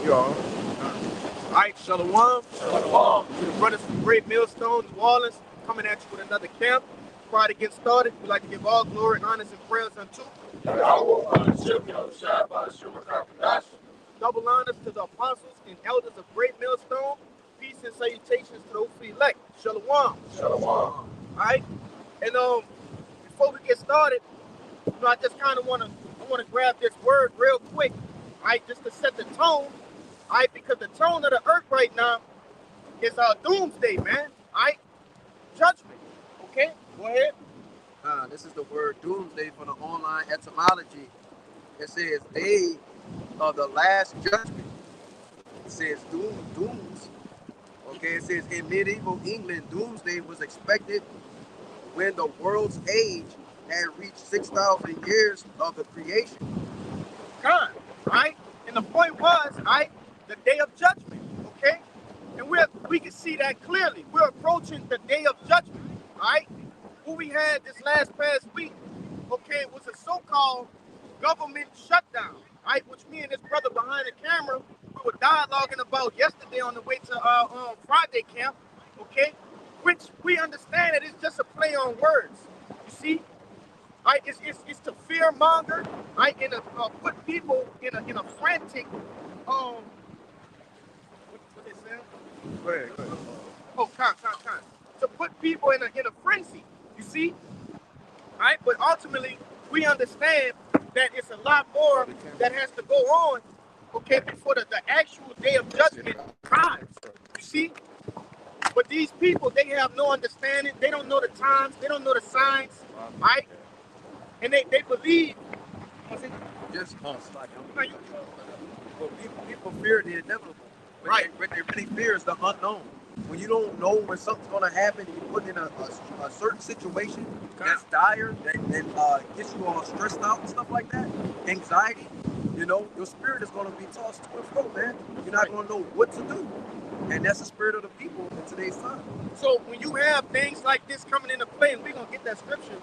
y'all. All right, Shalom. Shalom. To the brothers from Great Millstone, New Orleans, coming at you with another camp. Prior to get started, we'd like to give all glory, honors, and prayers unto double honors to the apostles and elders of Great Millstone. Peace and salutations to those who elect. Shalom. Shalom. All right, and before we get started, I just kind of want to grab this word real quick, all right, just to set the tone, all right, because the tone of the earth right now is doomsday, man, all right, judgment. Okay, go ahead. This is the word doomsday from the online etymology. It says day of the last judgment. It says dooms. Okay, it says in medieval England, doomsday was expected when the world's age had reached 6,000 years of the creation. God, right? And the point was, right, the day of judgment, okay? And we can see that clearly. We're approaching the day of judgment, right? What we had this past week, okay, was a so-called government shutdown, right? Which me and this brother behind the camera, we were dialoguing about yesterday on the way to Friday camp, okay? Which we understand that it's just a play on words, you see? Right, it's to fear monger, right, and put people in a frantic what they say? Go ahead. Oh, con. To put people in a frenzy, you see, right? But ultimately, we understand that it's a lot more that has to go on, okay, before the actual day of judgment arrives. You see, but these people, they have no understanding. They don't know the times. They don't know the signs, right? And they believe. Just people fear the inevitable. Right. What they really fear is the unknown. When you don't know when something's going to happen, you're put in a certain situation that's dire, that gets you all stressed out and stuff like that, anxiety, your spirit is going to be tossed to and fro, man. You're not going to know what to do. And that's the spirit of the people in today's time. So when you have things like this coming into play, and we're going to get that scripture,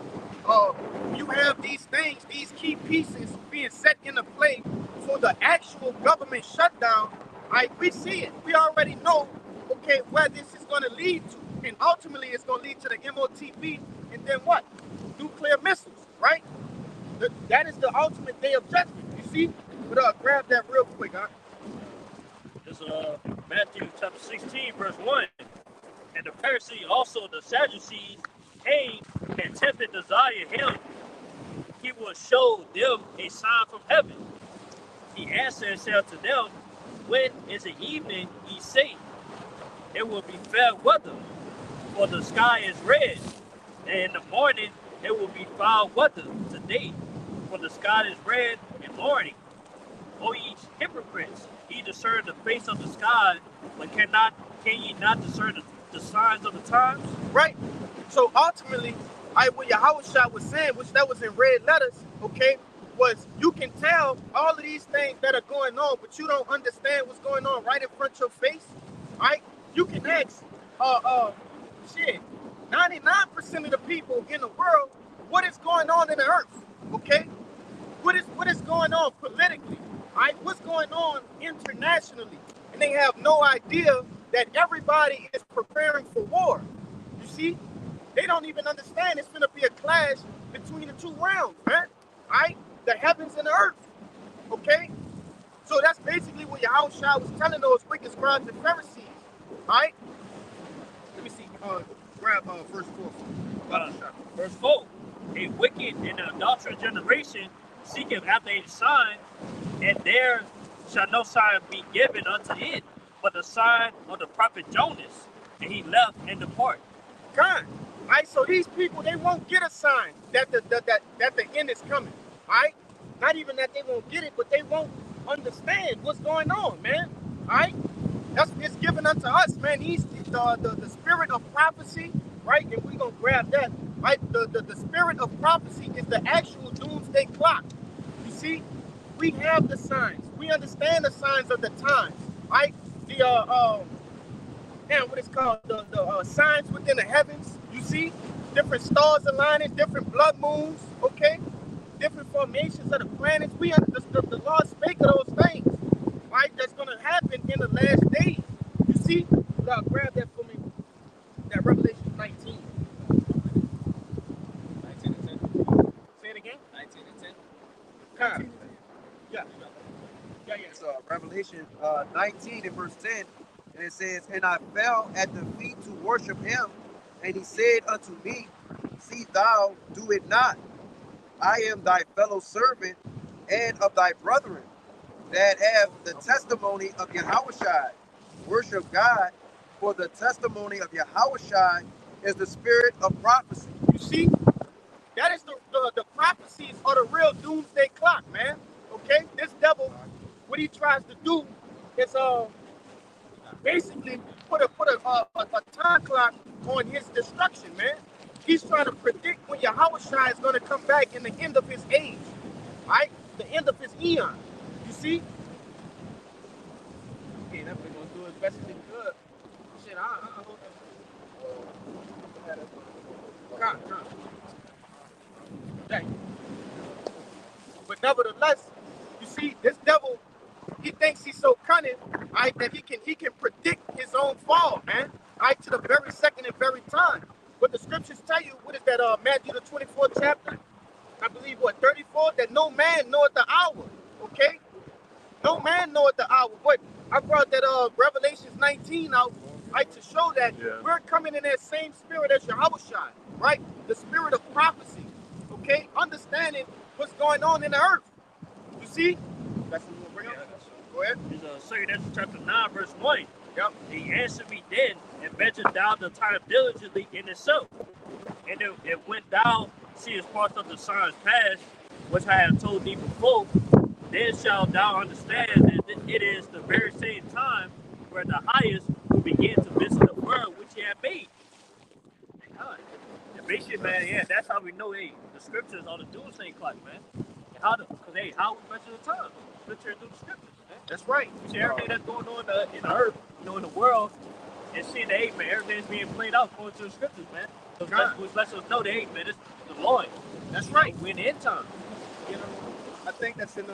you have these things, these key pieces being set into play for the actual government shutdown, right? We see it. We already know, okay, where this is going to lead to. And ultimately, it's going to lead to the MOTP, and then what? Nuclear missiles, right? That is the ultimate day of judgment, you see? But grab that real quick, huh? This Matthew chapter 16, verse 1. And the Pharisees, also the Sadducees, came and tempted Desire him. He will show them a sign from heaven. He answered and said to them, when is the evening, ye say, it will be fair weather, for the sky is red. And in the morning, it will be foul weather today, for the sky is red in morning. O ye hypocrites, ye discern the face of the sky, but can ye not discern the signs of the times? Right. So ultimately, what Yahushua was saying, which that was in red letters, okay, was you can tell all of these things that are going on, but you don't understand what's going on right in front of your face, right? You can ask, 99% of the people in the world, what is going on in the earth, okay? What is going on politically, right? What's going on internationally? And they have no idea that everybody is preparing for war. You see? They don't even understand it's going to be a clash between the two realms, man. Right? The heavens and the earth. Okay? So that's basically what Yahushua was telling those wicked scribes and Pharisees. Right? Let me see. Grab verse 4. Verse 4. A wicked and adulterous generation seeketh after a sign, and there shall no sign be given unto it, but the sign of the prophet Jonas. And he left and departed. God. Right, so these people, they won't get a sign that the end is coming, right? Not even that they won't get it, but they won't understand what's going on, man, right? It's given unto us, man. The spirit of prophecy, right? And we're going to grab that, right? The spirit of prophecy is the actual doomsday clock. You see, we have the signs. We understand the signs of the times, right? What it's called, the signs within the heavens, you see, different stars aligning, different blood moons, okay, different formations of the planets. The Lord spake of those things, right, that's going to happen. in the last days. You see? Now grab that for me. That Revelation 19. 19 and 10. Say it again. 19 and 10. Kind. Yeah. Yeah, yeah. It's Revelation 19 and verse 10, and it says, "And I fell at the feet to worship him, and he said unto me, See thou do it not. I am thy fellow servant and of thy brethren that have the testimony of Yahushua. Worship God, for the testimony of Yahushua is the spirit of prophecy." You see? That is the prophecies of the real doomsday clock, man. Okay? This devil, what he tries to do is basically put a time clock on his destruction, man. He's trying to predict when Yahushua is going to come back in the end of his age, right? The end of his eon. You see? Okay, that boy gonna do as best as he could. Shit, Come. Dang. But nevertheless, you see, this devil, he thinks he's so cunning, right, that he can predict his own fall, man, right, to the very second and very time. But the scriptures tell you, what is that, Matthew the 24th chapter? I believe, 34? That no man knoweth the hour, okay? No man knoweth the hour. But I brought that Revelations 19 out, right, to show that we're coming in that same spirit as Yahushua, right? The spirit of prophecy, okay? Understanding what's going on in the earth. You see? That's what we'll bring up. Go ahead. It's 2 Ezra chapter 9, verse 1. Yep. He answered me then, and measured down the time diligently in itself. And it when thou seest parts of the signs past, which I have told thee before, then shalt thou understand that it is the very same time where the highest will begin to visit the world which he had made. And basically, man, yeah, that's how we know, the scriptures are the doomsday clock, man. And how we measure the time? Scripture through the scriptures, man. That's right. You see everything that's going on in the earth, in the world, and seeing that, hey, man, everything's being played out according to the scriptures, man. So which lets us know that, hey, man, it's the Lord. That's right. We're in the end time. You know, I think that's in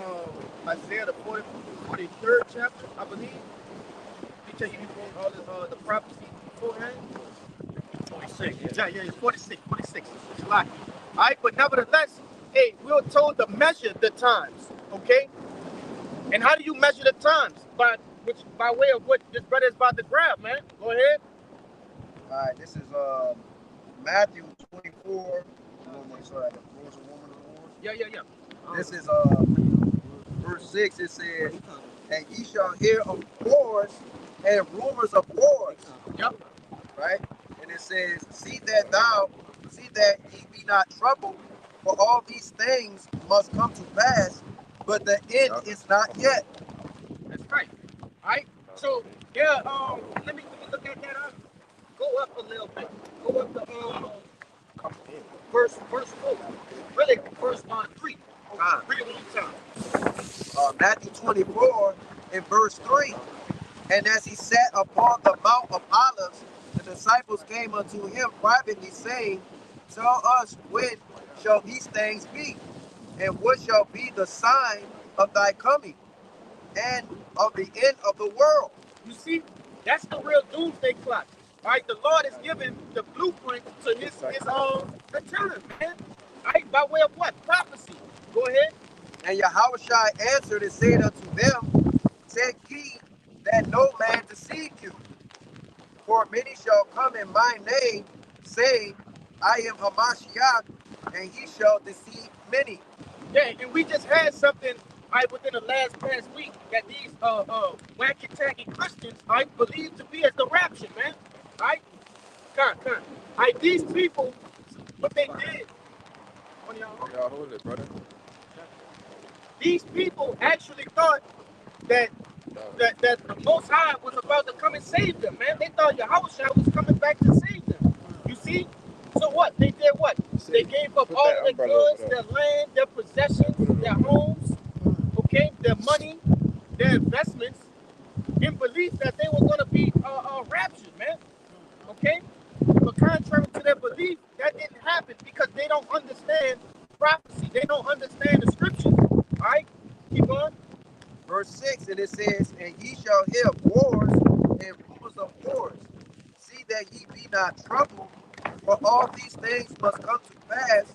Isaiah the 43rd chapter, I believe. He tell you all the prophecy beforehand. 46. Yeah, 46. It's a lot. All right, but nevertheless, hey, we're told to measure the times, okay? And how do you measure the times? By way of what this brother is about to grab, man. Go ahead. All right, this is Matthew 24. Sorry, the Lord's a woman of the Lord. Yeah. This is verse 6. It says, "And ye shall hear of wars and rumors of wars." Yep. Right? And it says, see that ye be not troubled, for all these things must come to pass, but the end is not yet. That's right. All right. So yeah, let me look at that. Go up a little bit. Go up to verse 4. Really, verse 3. Read it one time. Matthew 24 and verse 3. "And as he sat upon the Mount of Olives, the disciples came unto him privately, saying, Tell us, when shall these things be? And what shall be the sign of thy coming and of the end of the world?" You see, that's the real doomsday clock. All right, the Lord is giving the blueprint to his return, man. All right, by way of what? Prophecy. Go ahead. "And Yahushua answered and said unto them, Take heed that no man deceive you. For many shall come in my name, saying, I am Hamashiach, and he shall deceive many." Yeah, and we just had something within the past week that these wacky tacky Christians believe to be as the rapture, man. All right? Come. All right, these people, what they did. Y'all hold it, brother. These people actually thought that the Most High was about to come and save them, man. They thought Yahushua was coming back to save them. You see? So what? They did what? They gave up all their goods, their land, their possessions, their homes, okay, their money, their investments, in belief that they were going to be raptured, man. Okay? But contrary to their belief, that didn't happen because they don't understand prophecy. They don't understand the scriptures. All right? Keep on. Verse 6, and it says, and ye shall hear wars and rumors of wars. See that ye be not troubled, for all these things must come to pass,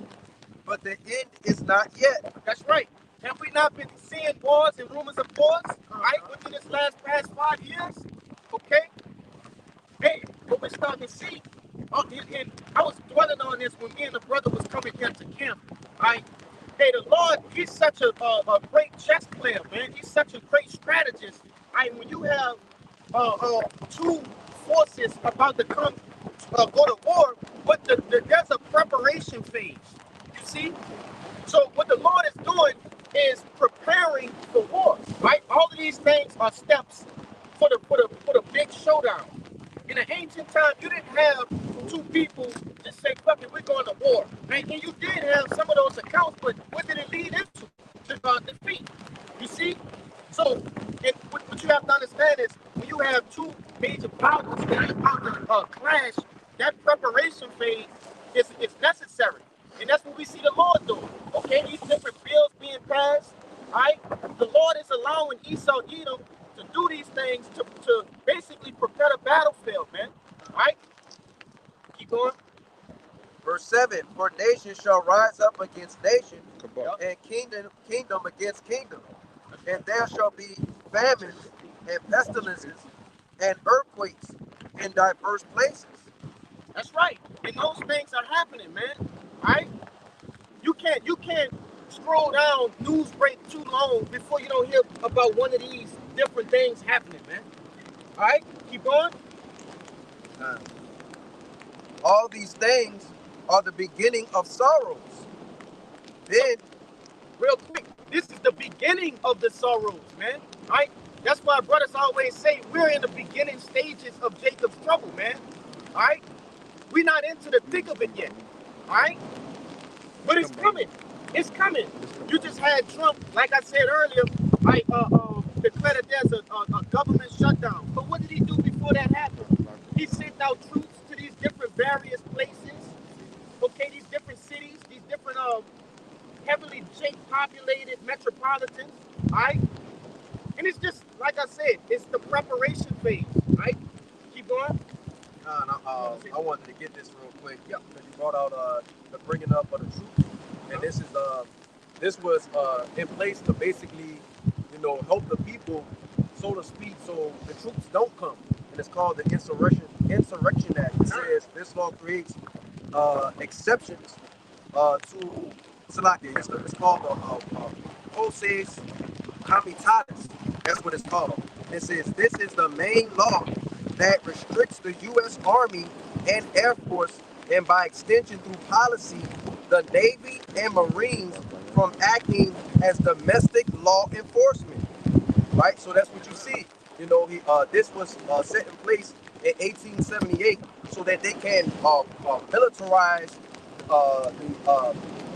but the end is not yet. That's right. Have we not been seeing wars and rumors of wars, right, within this past 5 years? Okay? Hey, what we're starting to see, and I was dwelling on this when me and the brother was coming here to camp, right? Hey, the Lord, he's such a great chess player, man. He's such a great strategist. Right? When you have two forces about to go to war, but there's a preparation phase. You see? So what the Lord is doing is preparing for war, right? All of these things are steps for the big showdown. In the ancient time, you didn't have two people just say, "Fuck it, we're going to war." Right? And you did have some of those accounts, but what did it lead into? Defeat. You see? So what you have to understand is when you have two major powers that are about to clash, that preparation phase is necessary. And that's what we see the Lord doing. Okay, these different bills being passed, right? The Lord is allowing Esau Edom to do these things to basically prepare the battlefield, man. Right? Keep going. Verse 7, for nation shall rise up against nation, Kabak. and kingdom against kingdom. And there shall be famines and pestilences and earthquakes in diverse places. That's right. And those things are happening, man. Right? You can't scroll down news break too long before you don't hear about one of these different things happening, man. All right? Keep going. All these things are the beginning of sorrows. Then, Real quick, this is the beginning of the sorrows, man. Right? That's why brothers always say we're in the beginning stages of Jacob's trouble, man. All right? We're not into the thick of it yet. All right? But it's coming. It's coming. You just had Trump, like I said earlier, right, declare that there's a government shutdown. But what did he do before that happened? He sent out troops to these different various places, okay, these different cities, these different heavily populated metropolitans, right? And it's just, like I said, it's the preparation phase, right? Keep going. I wanted to get this real quick. Yeah, because you brought out the bringing up of the troops, and this was in place to basically, help the people, so to speak, so the troops don't come. And it's called the Insurrection Act. It says this law creates exceptions to Salakia. It's called the Poses Comitatus. That's what it's called. It says this is the main law that restricts the U.S. Army and Air Force, and by extension through policy, the Navy and Marines from acting as domestic law enforcement. Right? So that's what you see. This was set in place in 1878 so that they can militarize,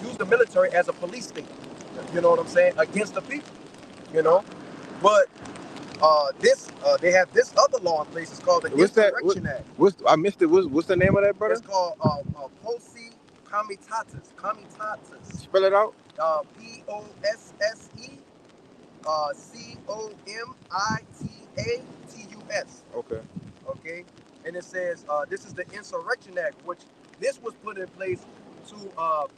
use the military as a police state. You know what I'm saying? Against the people. But they have this other law in place. It's called the Insurrection Act. I missed it. What's the name of that, brother? It's called Posse Comitatus. Spell it out. POSSE COMITATUS. Okay. And it says this is the Insurrection Act, which this was put in place to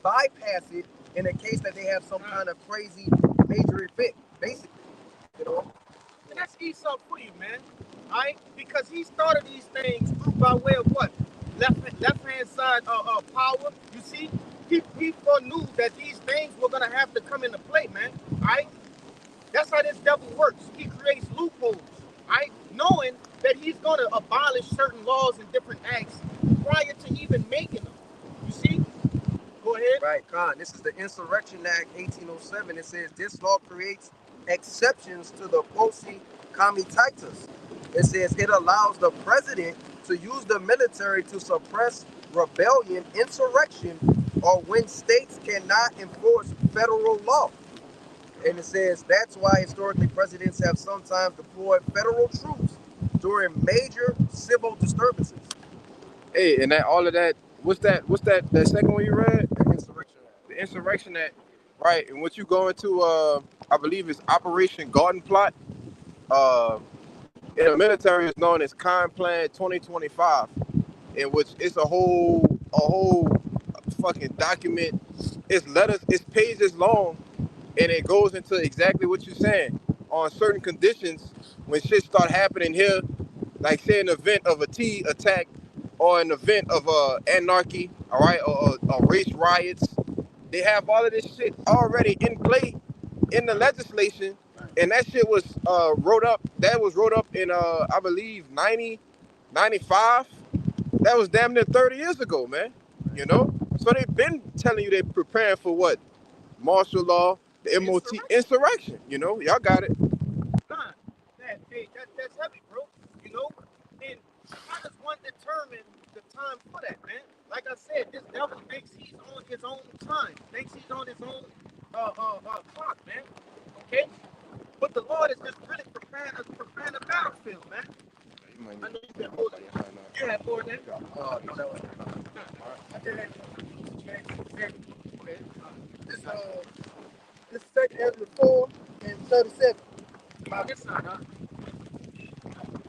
bypass it in a case that they have some kind of crazy major event, basically. And that's Esau for you, man. Right? Because he started these things by way of what? Left-hand side power. You see? He foreknew that these things were going to have to come into play, man. Right? That's how this devil works. He creates loopholes, right? Knowing that he's going to abolish certain laws and different acts prior to even making them. You see? Go ahead. Right, Khan. This is the Insurrection Act 1807. It says this law creates exceptions to the Posse Comitatus. It says it allows the president to use the military to suppress rebellion, insurrection, or when states cannot enforce federal law. And it says that's why historically presidents have sometimes deployed federal troops during major civil disturbances. Hey, and that all of that. What's that second one you read? The Insurrection Act. The Insurrection Act, right? And what you go into I believe it's Operation Garden Plot. Uh, in the military, it's known as Con Plan 2025, in which it's a whole fucking document. It's letters, it's pages long, and it goes into exactly what you're saying. On certain conditions, when shit start happening here, like say an event of a T attack or an event of anarchy, all right, or race riots, they have all of this shit already in play in the legislation, and that shit was wrote up. That was wrote up in I believe 95. That was damn near 30 years ago, man. You know, so they've been telling you they're preparing for what? Martial law, the MOT insurrection. You know, y'all got it. Nah, that's heavy, bro. You know, and how does one determine the time for that, man? Like I said, this devil thinks he's on his own time, thinks he's on his own clock, man. Okay, but the Lord is just really preparing the battlefield, man. I know you got more than that. You had more than that. No, that was I did that. Okay. This second Ezra 4 and 37. By this side, huh?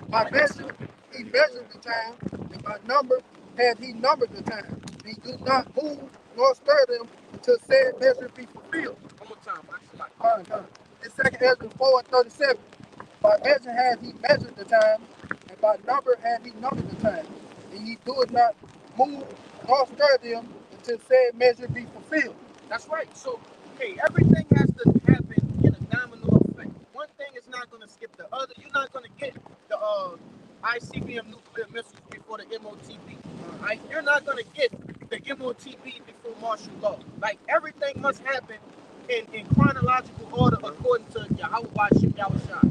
By measure, he measured the time, and by number had he numbered the time. He do not move nor stir them until said measure be fulfilled. One more time, This second Ezra 4 and 37. By measure had he measured the time, and by number had he numbered the time. And he doeth not move nor stir them until said measure be fulfilled. That's right. So, okay, everything has to happen in a domino effect. One thing is not going to skip the other. You're not going to get the ICBM nuclear missiles before the MOTB. Right? You're not going to get the MOTB before martial law. Like, everything must happen in chronological order according to Yahweh Bashim Yahushua.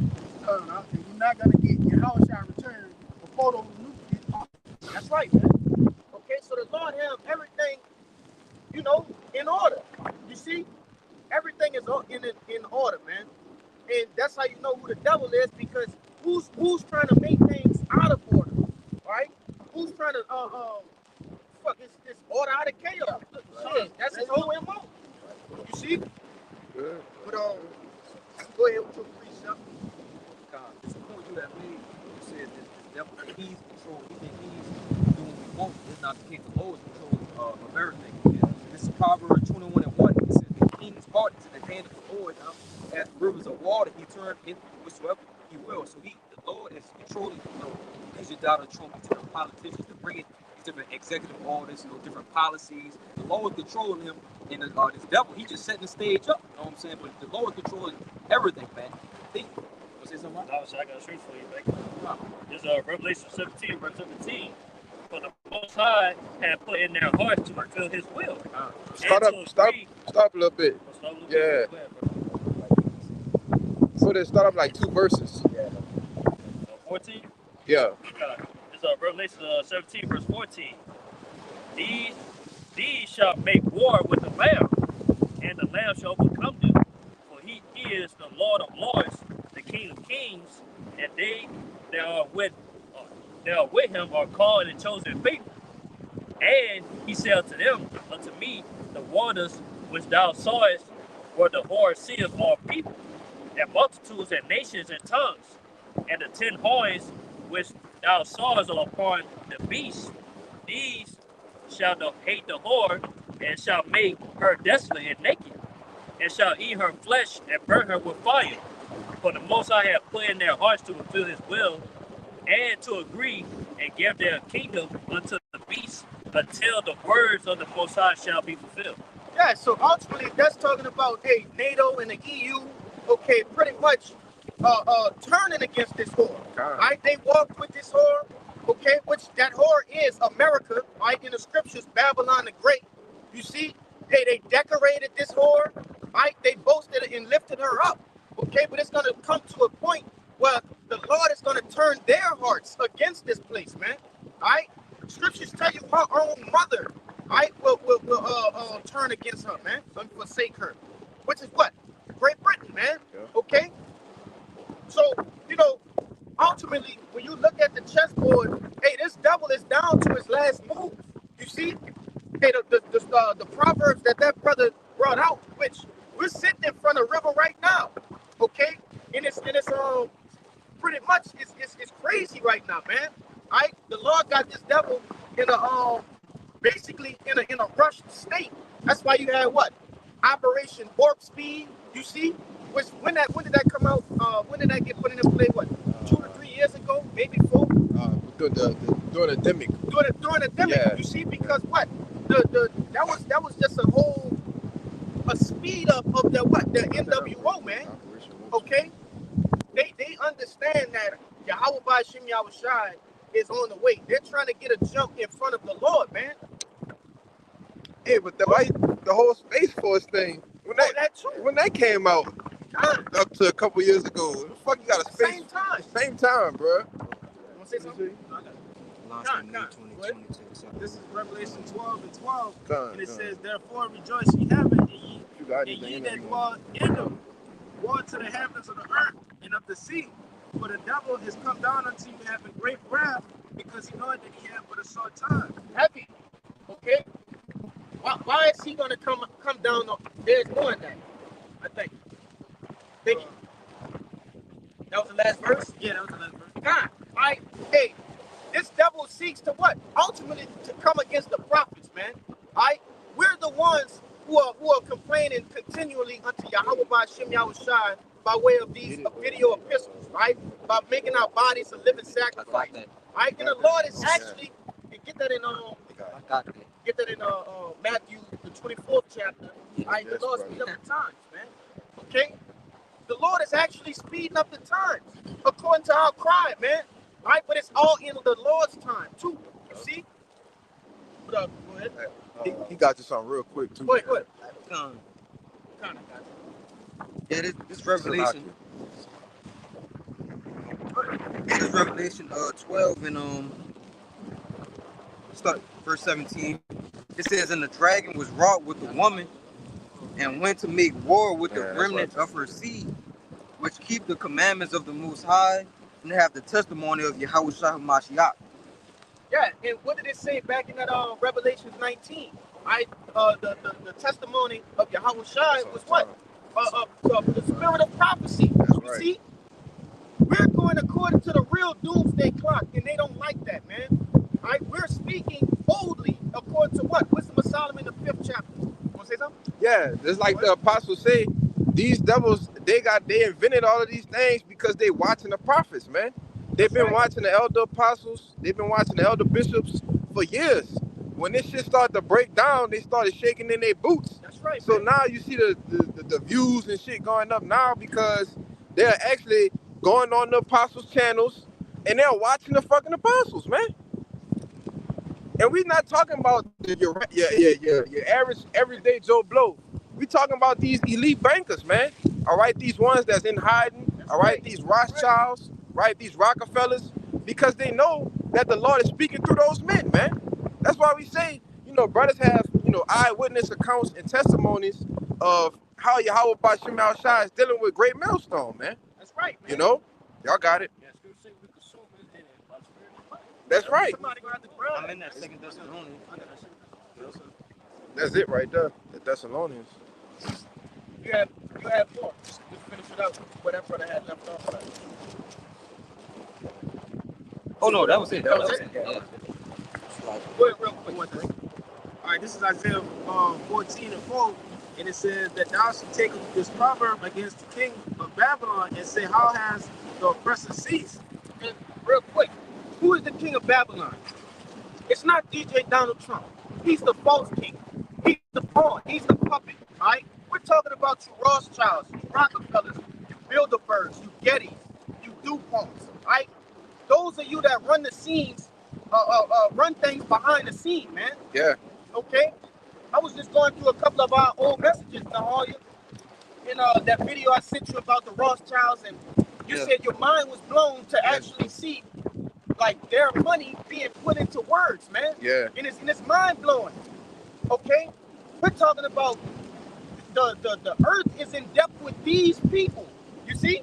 You're not going to get Yahushua returned before those nuclear. That's right, man. Okay, so the Lord have everything, you know, in order. You see, everything is in order, man. And that's how you know who the devil is, because who's trying to make things out of order, right? Who's trying to fuck this order out of chaos? Shit, that's his whole MO. You see? Good. But go ahead with your precept. It's a point you have made. You said this devil, he's controlling. He think he's doing what he wants. It's not the case. The Lord is controlling of everything. Yeah. This is Proverbs 21:1. It says the king's heart is in the hand of the Lord. As rivers of water, he turned in whatsoever he will. So the Lord is controlling, as your Donald Trump, to the politicians to bring in these different executive orders, different policies. The Lord is controlling him, and this devil, he just setting the stage up. You know what I'm saying? But the Lord is controlling everything, man. Think. Say something, right? I got a scripture for you, man. This is Revelation 17, verse 17. For the Most High had put in their hearts to fulfill His will. Stop a little bit. Yeah. So they start up like 2 verses. 14? Yeah. This is Revelation 17, verse 14. These shall make war with the Lamb, and the Lamb shall overcome them. For he is the Lord of lords, the King of kings, and they that are with him are called and chosen people. And he said unto them, unto me, the waters which thou sawest were the whore sea of all people, and multitudes and nations and tongues. And the 10 horns which thou sawest are upon the beast, these shall hate the whore, and shall make her desolate and naked, and shall eat her flesh and burn her with fire. For the Most High hath put in their hearts to fulfill His will, and to agree and give their kingdom unto the beast, until the words of the Most High shall be fulfilled. Yeah, so ultimately that's talking about NATO and the EU, okay, pretty much turning against this whore. Right? They walked with this whore, okay, which that whore is America, right? In the scriptures, Babylon the Great. You see, they decorated this whore, right? They boasted and lifted her up. Okay, but it's gonna come to a point where the Lord is gonna turn their hearts against this place, man. Right? Scriptures tell you her own mother, right, will turn against her, man, and forsake her. Which is what? Great Britain, man. Okay? So, you know, ultimately, when you look at the chessboard, hey, this devil is down to his last move. You see? Hey, the Proverbs that brother brought out, which we're sitting in front of the river right now. pretty much it's crazy right now, man. Right? The Lord got this devil in a basically in a rushed state. That's why you had what? Operation Warp Speed. You see? When did that come out? When did that get put into play? What? 2 to 3 years ago? Maybe 4? During the demic. During the demic. Yeah. You see? Because what? That was just a speed up of the NWO, man. Okay? They understand that Yahweh Ba'Shem Yahushai is on the way. They're trying to get a jump in front of the Lord, man. Hey, but the whole Space Force thing, when that came out, up to a couple years ago, the fuck you got a space? Same time, bro. You want to say something? This is Revelation 12 and 12. And it says, therefore rejoice ye heaven, and ye that dwell in them, war to the heavens of the earth and of the sea. For the devil is come down unto you having great wrath, because he knoweth that he hath but a short time. Heavy. Okay? Why is he going to come down? There's doing that. I think. Thank you. That was the last verse? Yeah, that was the last verse. God, right? Hey, this devil seeks to what? Ultimately to come against the prophets, man. Right? We're the ones who are complaining continually unto Yahweh Ba'Shem Yahushai by way of these video epistles, right? By making our bodies a living sacrifice. Right? And the Lord is actually, get that in Matthew, the 24th chapter. Right? The Lord speed up the times, man. Okay? The Lord is actually speeding up the times, according to our cry, man. Right? But it's all in the Lord's time, too. You see? What up? Go ahead. He got you something real quick, too. Go ahead. Yeah, this Revelation. This is Revelation 12 and start verse 17. It says, and the dragon was wrought with the woman, and went to make war with the remnant of her seed, which keep the commandments of the Most High, and have the testimony of Yahushua HaMashiach. Yeah, and what did it say back in that Revelation 19? Right, the testimony of Yahushua was what? The spirit of prophecy. You see, we're going according to the real doomsday clock, and they don't like that, man. All right, we're speaking boldly according to what? Wisdom of Solomon, the 5th chapter. You want to say something? Yeah, just like the apostles say, these devils, they invented all of these things because they watching the prophets, man. They've been watching the elder apostles, they've been watching the elder bishops for years. When this shit started to break down, they started shaking in their boots. That's right. So now you see the views and shit going up now because they're actually going on the apostles' channels and they're watching the fucking apostles, man. And we're not talking about your average everyday Joe Blow. We talking about these elite bankers, man. All right, these ones that's in hiding. All right, these Rothschilds, right, these Rockefellers, because they know that the Lord is speaking through those men, man. That's why we say, brothers have, eyewitness accounts and testimonies of how Yahweh Ba'Shem Yahushai is dealing with great millstone, man. That's right, man. Y'all got it. That's right. I'm in that 2 Thessalonians. That's it right there. The Thessalonians. You have 4. Just finish it up. Whatever brother had left off. Oh no, that was it. That was it. Yeah. Go ahead real quick. All right, this is Isaiah 14 and 4, and it says that thou shalt take this proverb against the king of Babylon and say, how has the oppressor ceased? And real quick, who is the king of Babylon? It's not DJ Donald Trump. He's the false king. He's the pawn. He's the puppet. All right? We're talking about you Rothschilds, you Rockefellers, you Bilderbergs, you Gettys, you DuPonts. All right? Those are you that run the scenes, run things behind the scene, man. Yeah. Okay? I was just going through a couple of our old messages, Nahalia. In that video I sent you about the Rothschilds, and you said your mind was blown to actually see like their money being put into words, man. Yeah. And it's mind blowing. Okay? We're talking about the earth is in debt with these people. You see?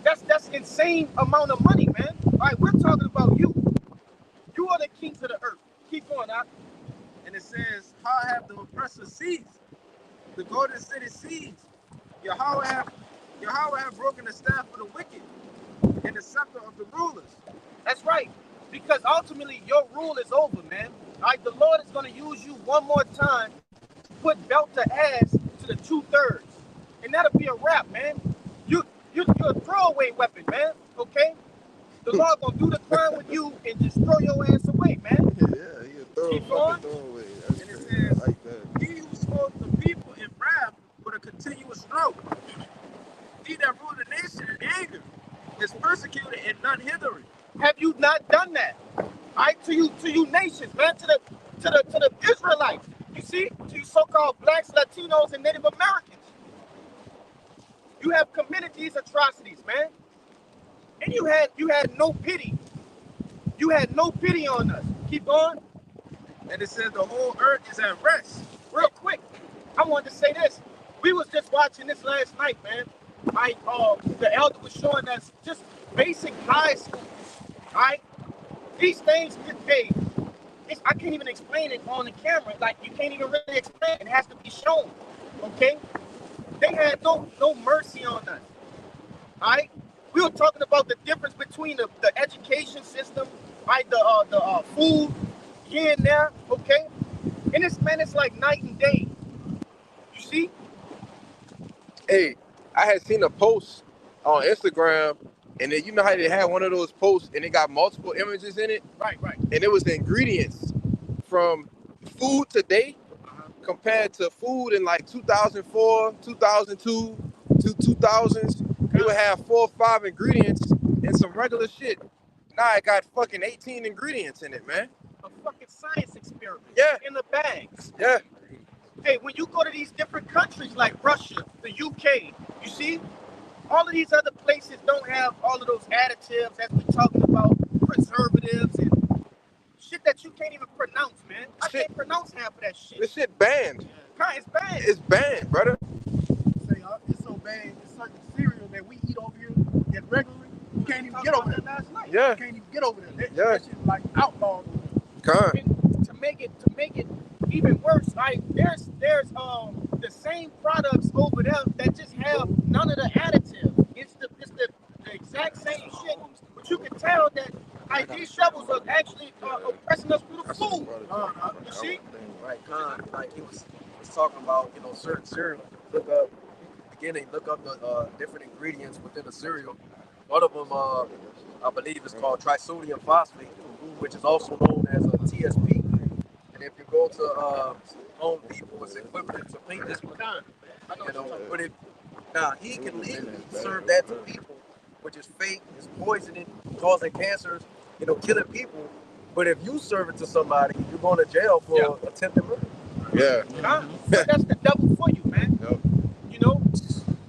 That's insane amount of money, man. All right, we're talking about you. You are the kings of the earth. Keep going, Doc. And it says, how have the oppressor seized? The golden city seized. Yahweh have Yahweh have broken the staff of the wicked and the scepter of the rulers. That's right. Because ultimately your rule is over, man. All right, the Lord is going to use you one more time to put belt to ass to the 2/3. And that'll be a wrap, man. You're a throwaway weapon, man. Okay? The Lord gonna do the crime with you and just throw your ass away, man. Yeah, he a Keep going. throwaway. And it says, he who smote the people in wrath with a continuous stroke. He that ruled the nation in anger is persecuted and none hindering. Have you not done that? All right, to you nations, man, to the Israelites. You see, to you so-called blacks, Latinos, and Native Americans. You have committed these atrocities, man. And you had no pity. You had no pity on us. Keep going. And it says the whole earth is at rest. Real quick, I wanted to say this. We was just watching this last night, man. The elder was showing us just basic high school. All right, these things get paid. I can't even explain it on the camera. Like you can't even really explain it. It has to be shown. Okay? They had no mercy on us. All right. We were talking about the difference between the education system, right? The food here and there, okay? And it's like night and day. You see? Hey, I had seen a post on Instagram, and then you know how they had one of those posts and it got multiple images in it? Right. And it was the ingredients from food today compared to food in like 2004, 2002, to 2000s. It would have 4 or 5 ingredients and some regular shit. Now it got fucking 18 ingredients in it, man. A fucking science experiment. Yeah. In the bags. Yeah. Hey, when you go to these different countries like Russia, the UK, you see, all of these other places don't have all of those additives as we're talking about, preservatives and shit that you can't even pronounce, man. I can't pronounce half of that shit. This shit banned. It's banned. It's banned, brother. Say, it's so bad. It's certain cereal that we eat over here that regularly, you can't even get over there. Last night. Yeah. You can't even get over there. Yeah. That shit's like outlawed. And to make it even worse, like there's the same products over there that just have none of the additives. It's the exact same shit, but you can tell that like these shovels are actually oppressing us through the food. You see? Right, like he was talking about, certain cereal. Look up the different ingredients within the cereal. One of them, I believe, is called trisodium phosphate, which is also known as a TSP. And if you go to Home Depot, it's equivalent to paint this pecan. Now he can legally serve that to people, which is fake, it's poisoning, causing cancers, killing people. But if you serve it to somebody, you're going to jail for attempted murder. Yeah. So that's the devil for you, man. Yep.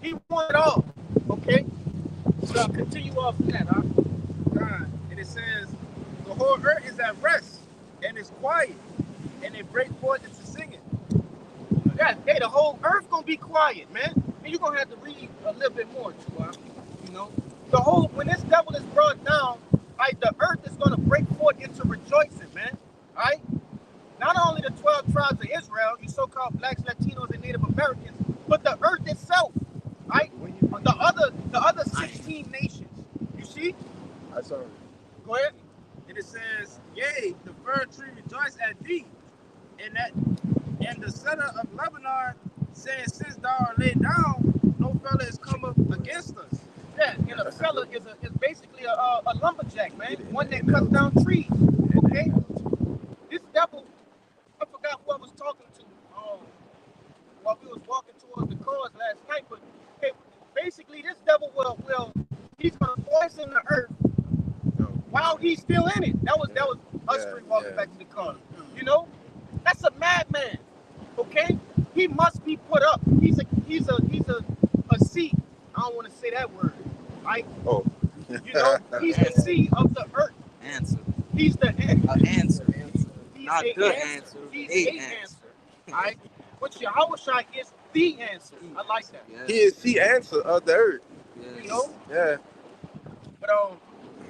He won it all. Okay? So I'll continue off from that, huh? And it says, the whole earth is at rest and is quiet, and they break forth into singing. Yeah, hey, the whole earth gonna be quiet, man. And you're gonna have to read a little bit more too, huh? When this devil is brought down, right, the earth is gonna break forth into rejoicing, man. All right? Not only the 12 tribes of Israel, you so-called blacks, Latinos, and Native Americans, but the earth itself, right? The other 16 nations. You see? I saw it. Go ahead. And it says, yea, the fir tree rejoice at thee, and the cedar of Lebanon saying, since thou art laid down, no fella is come up against us. Yeah, and a fella is basically a lumberjack, man. One that cuts down trees. Okay? This devil, I forgot who I was talking to while we was walking towards the cars last night, but hey, basically this devil he's gonna poison the earth while he's still in it. That was us three walking back to the car. That's a madman. Okay? He must be put up. He's a seed. I don't want to say that word, right? Oh. He's the seed of the earth. Answer. He's the Answer. He's Not a the answer. He's A a answer. answer. All right? But Yahushua is the answer. I like that. Yes. He is the answer of the earth. Yes. Yeah. But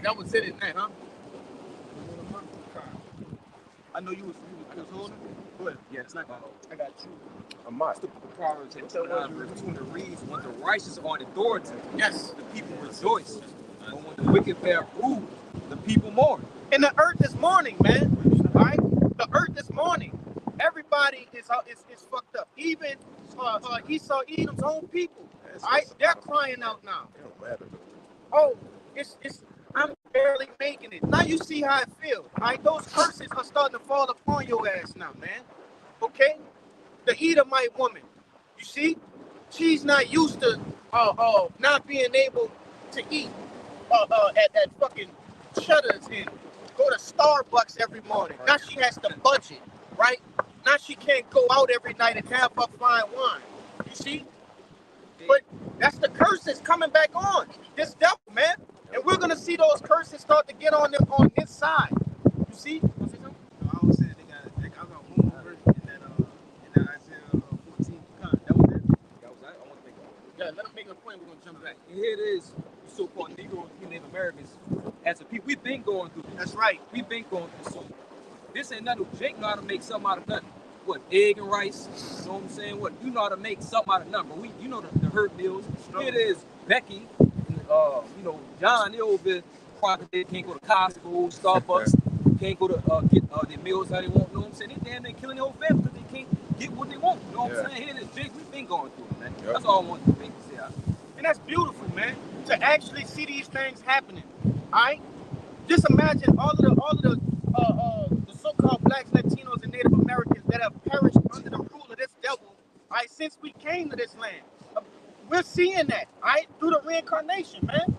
that was it in that, huh? I know you was holding. Good. Yeah, it's not. I got you. I'm not. The Proverbs 29 verse 2 reads, when the righteous are in authority, Yes. the people rejoice. But when the wicked bear rule, the people mourn. And the earth this morning, man. Right? The earth this morning. Everybody is fucked up. Even Esau Edom's own people. Right? They're crying out now. It don't matter. Oh, it's I'm barely making it. Now you see how it feels. Right? Those curses are starting to fall upon your ass now, man. Okay? The Edomite woman. You see? She's not used to not being able to eat at fucking Cheddar's and go to Starbucks every morning. Now she has to budget, right? Now she can't go out every night and have her fine wine. You see? But that's the curses coming back on. This devil, man. And we're gonna see those curses start to get on them on his side. You see? I was saying I got one more verse in that Isaiah 14. That was it. That was that. I want to make Yeah, let him make a point. We're gonna jump back. And here it is, the so-called Negroes, we Native Americans, as a people, we've been going through this. That's right. We've been going through this. So this ain't nothing. Jake know how to make something out of nothing. What, egg and rice? You know what I'm saying? What, you know how to make something out of nothing. But you know the hurt meals. Here it is, Becky, John, they over there, they can't go to Costco, Starbucks, can't go to get their meals how they want. You know what I'm saying? They damn near killing their whole family because they can't get what they want. You know what I'm saying? Here it is, Jake, we've been going through it, man. Yep. That's all I want to make to say. And that's beautiful, man. To actually see these things happening. Alright? Just imagine all of the so-called blacks, Latinos, and Native Americans that have perished under the rule of this devil, alright, since we came to this land. We're seeing that, alright, through the reincarnation, man.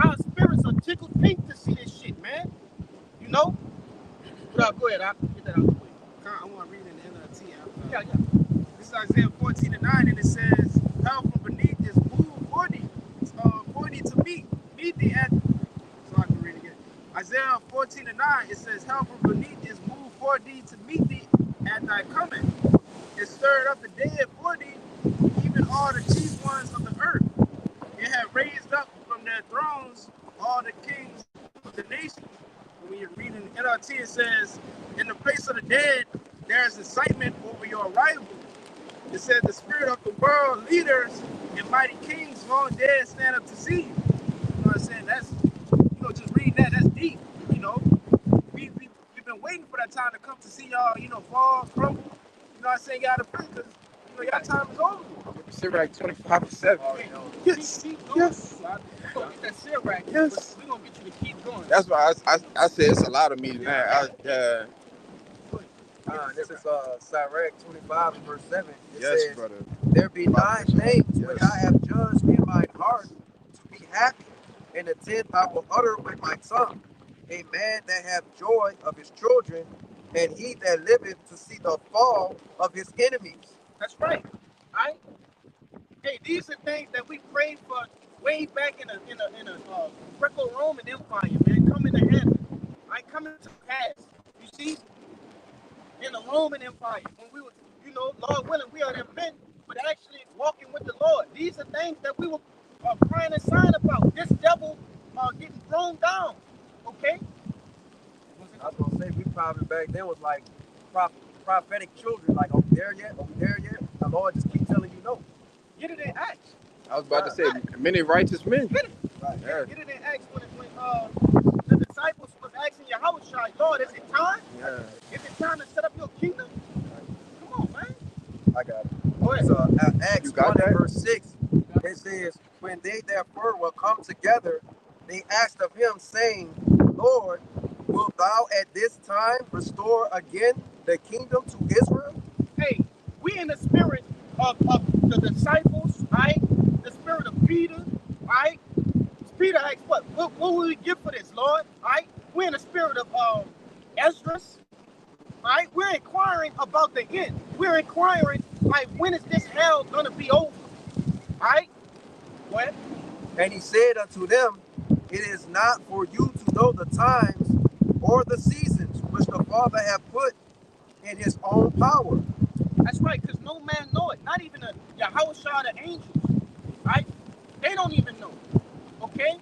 Our spirits are tickled pink to see this shit, man. You know? Go ahead, I'll get that out of the way. I want to read in the NLT. Yeah. This is Isaiah 14:9, and it says, "Hell from beneath is moved for thee to meet thee at." So I can read it again. Isaiah 14:9, it says, "Hell from beneath is moved for thee to meet thee at thy coming. It stirred up the dead for thee, even all the chief ones of the earth. It had raised up from their thrones all the kings of the nations." When you're reading NLT, it says, "In the place of the dead, there is excitement over your arrival." It said, "The spirit of the world leaders and mighty kings long dead stand up to see you." You know what I'm saying? That's, just reading that's deep. We've been waiting for that time to come to see y'all, fall, crumble. You know what I'm saying? Y'all to pray because, y'all time is over. Sit right 25-7. Yes. Yes. We're gonna get that shit right. Yes. We're gonna get you to keep going. That's why I said it's a lot of me tonight. This is Sirach 25 and verse 7. It Yes, says, brother. "There be 9 things which Yes. I have judged in my heart to be happy, and the 10th I will utter with my tongue. A man that hath joy of his children, and he that liveth to see the fall of his enemies." That's right. Right? Hey, these are things that we prayed for way back in a Greco-Roman Empire, man, coming to heaven. Right? Coming to pass. You see? In the Roman Empire, when we were, Lord willing, we are them men, but actually walking with the Lord. These are things that we were praying and sign about. This devil getting thrown down. Okay? I was going to say, we probably back then was like prophetic children, like, "Are we there yet? Are we there yet?" The Lord just keep telling you no. Get it in Acts. I was about to say many righteous men. Get it. Right. Yeah. Get it in Acts when the disciples was asking Yahushua, "Lord, is it time? Yeah. Is it time to set up your kingdom?" Come on, man. I got it. Go ahead. So Acts You got 1 and that? verse 6, it says, "When they therefore will come together, they asked of him, saying, Lord, wilt thou at this time restore again the kingdom to Israel?" Hey, we in the spirit of the disciples, right? The spirit of Peter, right? Peter asked, what will we give for this, Lord? Right? We're in the spirit of Esdras, right? We're inquiring about the end. We're inquiring, like, when is this hell gonna be over? Right? What? And he said unto them, "It is not for you to know the times or the seasons which the Father hath put in his own power." That's right, because no man know it. Not even the Yahushua, the angels, right? They don't even know. Okay?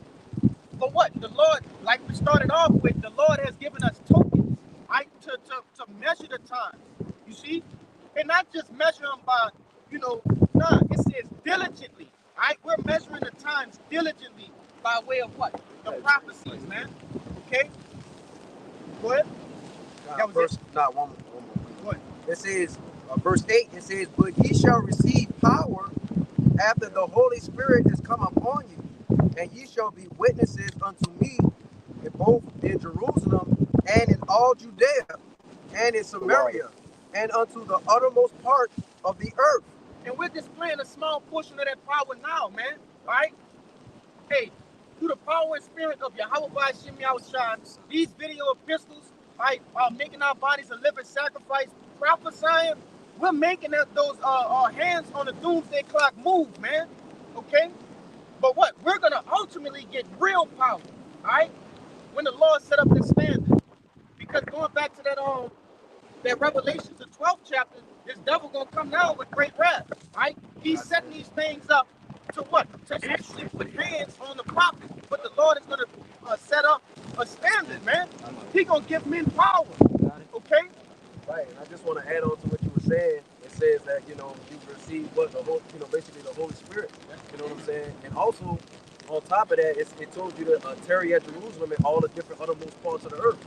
But what? The Lord, like we started off with, the Lord has given us tokens, right? To measure the time. You see? And not just measuring by, nah, it says diligently. All right, we're measuring the times diligently by way of what? The prophecies, man. Okay? Go ahead. That was verse, it. one more. Go ahead. It says, verse 8, it says, but ye shall receive power after the Holy Spirit is come upon you, and ye shall be witnesses unto me both in Jerusalem and in all Judea and in Samaria and unto the uttermost part of the earth. And we're displaying a small portion of that power now, man. All right? Hey, through the power and spirit of Yahweh Shem Yahushua, these video epistles, right, making our bodies a living sacrifice, prophesying, we're making those hands on the doomsday clock move, man. Okay? But what? We're going to ultimately get real power, all right? When the Lord set up the standard. Because going back to that Revelation, the 12th chapter, this devil gonna come down with great wrath, right? He's setting these things up to what? To actually put hands on the prophet. But the Lord is gonna set up a standard, man. He gonna give men power, okay? Right, and I just want to add on to what you were saying. It says that, you receive what the whole, basically the Holy Spirit. You know what I'm saying? And also, on top of that, it told you to tarry at Jerusalem and all the different uttermost parts of the earth.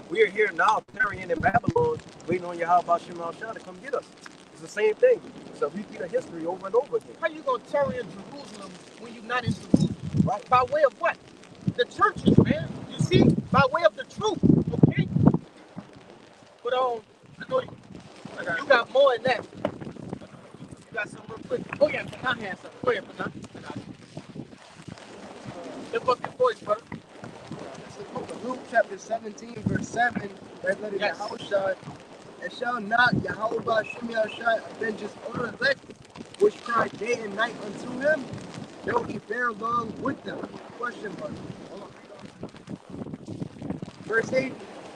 We are here now, tarrying in Babylon, waiting on Yahweh Shem Yahushua to come get us. It's the same thing. It's a repeat of history over and over again. How you gonna tarry in Jerusalem when you're not in Jerusalem? Right. By way of what? The churches, man. You see? By way of the truth, okay? But I know you got more than that. You got something real quick. Oh yeah, I had something. Go ahead, Pana. I got you. Lift up your voice, brother. It's the book of Luke, chapter 17, verse 7. Let it Yes. Yahushua, and shall not Yahweh Shem Yahushua avenge his own elect, which cry day and night unto him, though he bear along with them? Question mark. Hold on. Verse 8,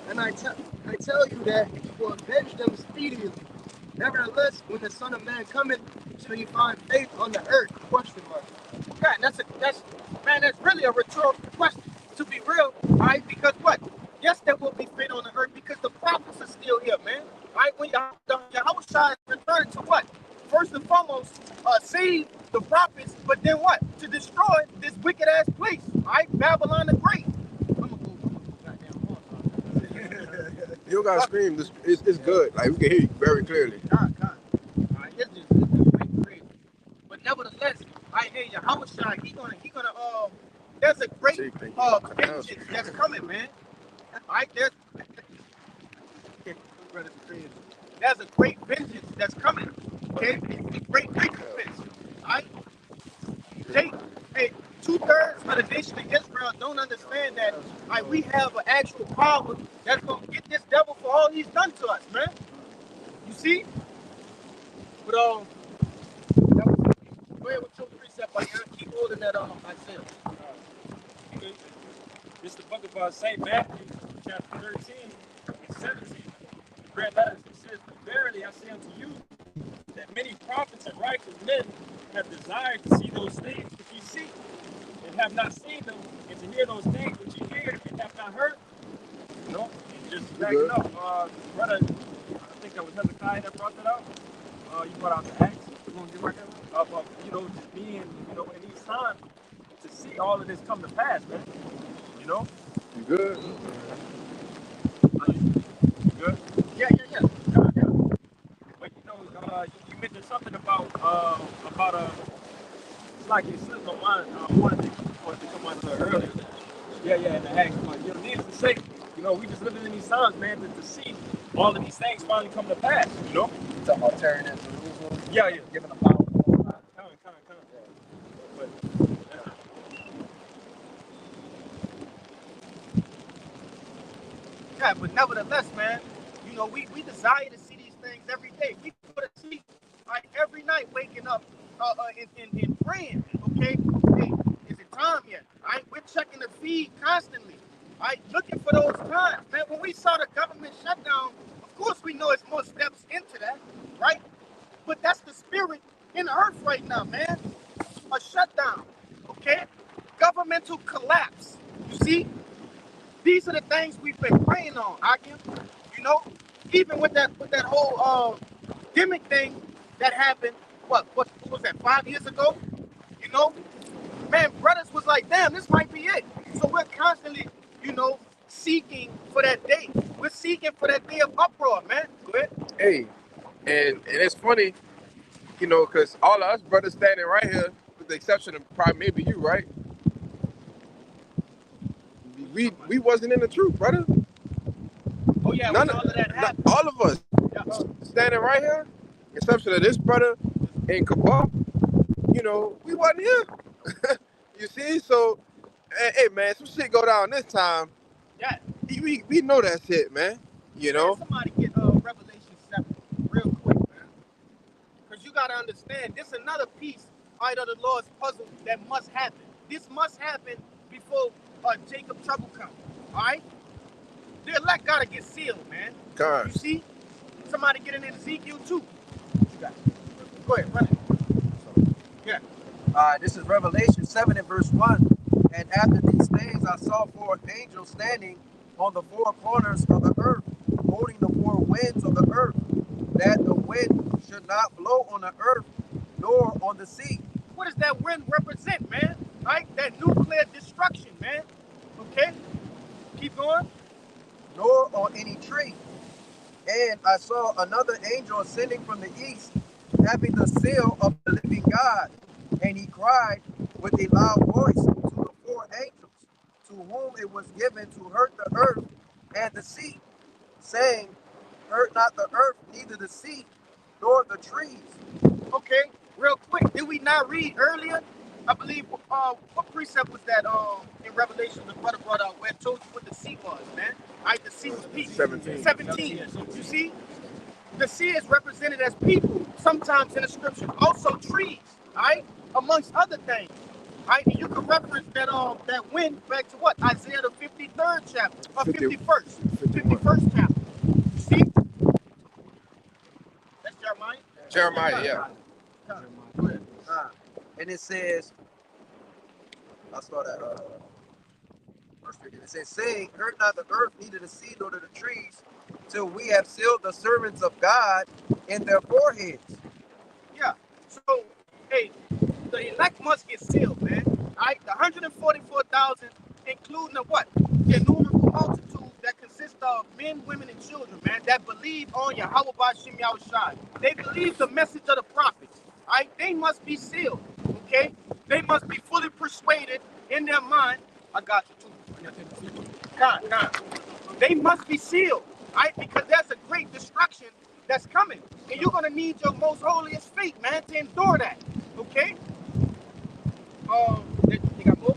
and I tell you that he will avenge them speedily. Nevertheless, when the Son of Man cometh, shall he find faith on the earth? Question mark. God, that's really a rhetorical question. To be real, all right? Because what? Yes, there will be faith on the earth because the prophets are still here, man. All right? When Yahweh is returning to what? First and foremost, save the prophets, but then what? To destroy this wicked ass place, all right? Babylon the Great. I'm gonna go goddamn You don't gotta scream. It's good. Like we can hear you very clearly. God. All right, it's just crazy. But nevertheless, I hear Yahweh, he gonna there's a great vengeance that's coming, man. All right, there's a great vengeance that's coming. Okay, it's a great recompense. All right, hey, 2/3 of the nation of Israel don't understand that. All right, we have an actual power that's gonna get this devil for all he's done to us, man. You see? But go ahead with your precept, buddy. Keep holding that Isaiah. This is the book of St. Matthew, chapter 13 and 17. Red letters. It says, verily I say unto you, that many prophets and righteous men have desired to see those things which ye see, and have not seen them, and to hear those things which ye hear, and have not heard. You know, and just backing up, brother, I think that was Hezekiah that brought that out. You brought out the Acts. We're going to get right there. Just being, in these times, to see all of this come to pass, man. You know? You good? Good? Yeah. But you mentioned something about it's like your sister of mine wanted to come on earlier. Yeah, and the Acts. But needless to say, we just living in these times, man, to see all of these things finally come to pass. You know? It's a alternative Jerusalem. Yeah. Giving the power. But, Yeah, but nevertheless, man, we desire to see these things every day. We go to sleep every night, waking up and praying. Okay, hey, is it time yet? All right, we're checking the feed constantly. All right, looking for those times, man. When we saw the government shutdown, of course we know it's more steps into that, right? But that's the spirit in the earth right now, man. A shutdown, okay? Governmental collapse. You see? These are the things we've been praying on, Akim. even with that whole gimmick thing that happened. What was that 5 years ago? You know, man, brothers was like, damn, this might be it. So we're constantly, seeking for that day. We're seeking for that day of uproar, man. Go ahead. Hey, and it's funny, because all of us brothers standing right here, with the exception of probably maybe you, right? We wasn't in the truth, brother. Oh yeah, None when all of that happened. all of us Yeah. standing right here, exception of this brother in Kabul, we wasn't here. You see? So, hey man, some shit go down this time. Yeah. We know that's it, man. Man, somebody get Revelation 7 real quick, man. Because you got to understand, this is another piece out of the Lord's puzzle that must happen. This must happen before Jacob trouble comes. All right? The elect got to get sealed, man. God. You see? Somebody get in Ezekiel 2. What you got? Go ahead, run it. Yeah. This is Revelation 7 and verse 1. And after these things I saw four angels standing on the four corners of the earth, holding the four winds of the earth, that the wind should not blow on the earth nor on the sea. What does that wind represent, man? Right? That nuclear destruction, man. Okay? Keep going. Nor on any tree. And I saw another angel ascending from the east, having the seal of the living God. And he cried with a loud voice to the four angels, to whom it was given to hurt the earth and the sea, saying, hurt not the earth, neither the sea, nor the trees. Okay, real quick. Did we not read earlier? I believe, what precept was that in Revelation the brother brought out where it told you what the sea was, man? Right, the sea was people. 17. You see? The sea is represented as people, sometimes in the scripture. Also trees, right? Amongst other things. Right? And you can reference that wind back to what? Isaiah the 53rd chapter. Or 51st chapter. You see? That's Jeremiah? Jeremiah, yeah. Go ahead. And it says, I'll start at verse 50. It says, saying, hurt not the earth, neither the sea, nor the trees, till we have sealed the servants of God in their foreheads. Yeah. So, hey, the elect must get sealed, man. All right, the 144,000, including the what? The innumerable multitude that consists of men, women, and children, man, that believe on Yahweh Ba'Shem Yahushua. They believe the message of the prophets. All right, they must be sealed. Okay, they must be fully persuaded in their mind. I got you too. God. They must be sealed. All right, because there's a great destruction that's coming, and you're gonna need your most holiest faith, man, to endure that. Okay. They got more?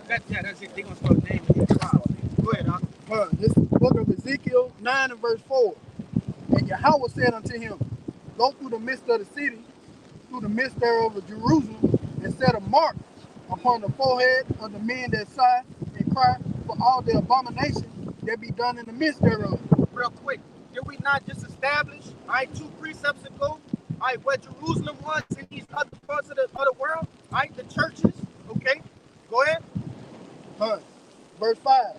That's it. They're gonna start naming these tribes. Go ahead, huh? This is the book of Ezekiel 9 and verse 4. And Yahweh said unto him, go through the midst of the city, through the midst thereof of Jerusalem, and set a mark upon the forehead of the men that sigh and cry for all the abomination that be done in the midst thereof. Real quick, did we not just establish, all right, 2 precepts ago, all right, where Jerusalem was in these other parts of the world, all right, the churches, okay? Go ahead. Verse 5.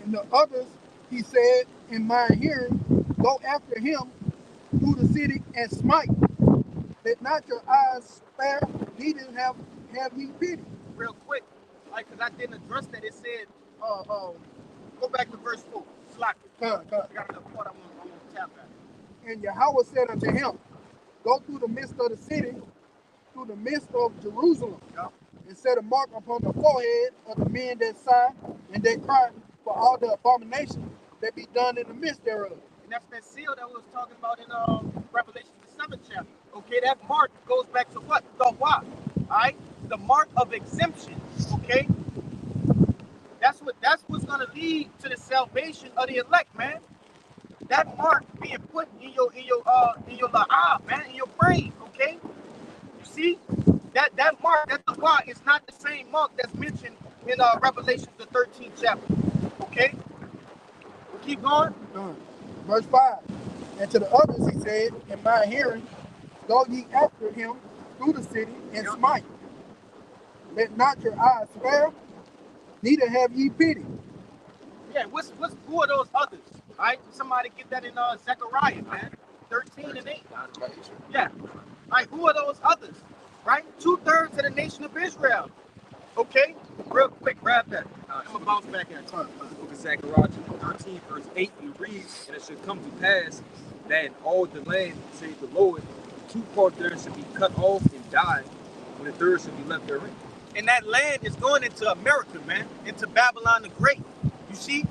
And the others, he said, in my hearing, go after him through the city and smite. Let not your eyes spare, neither have ye pity. Real quick, like, because I didn't address that. It said, go back to verse 4. Slack it. I got another part I want to tap at. And Yahweh said unto him, go through the midst of the city, through the midst of Jerusalem, and set a mark upon the forehead of the men that sigh and that cry for all the abomination that be done in the midst thereof. And that's that seal that we was talking about in Revelation the 7th chapter. Okay, that mark goes back to what? The what? Alright? The mark of exemption. Okay? That's what's gonna lead to the salvation of the elect, man. That mark being put in your la'ah, man, in your brain, okay? You see? That mark, that dua is not the same mark that's mentioned in Revelation the 13th chapter. Okay? We'll keep going. Verse 5. And to the others he said, in my hearing, go ye after him through the city and smite. Let not your eyes spare, neither have ye pity. Yeah, who are those others? All right, somebody get that in Zechariah, man. 13 and 8. Yeah. All right, who are those others? Right? 2/3 of the nation of Israel. Okay? Real quick, grab that. I'm going to bounce back at time. The book of Zechariah 13, verse 8, it reads, and it should come to pass that in all the land, saith the Lord, 2 parts there should be cut off and die, when the third should be left therein. And that land is going into America, man. Into Babylon the Great. You see?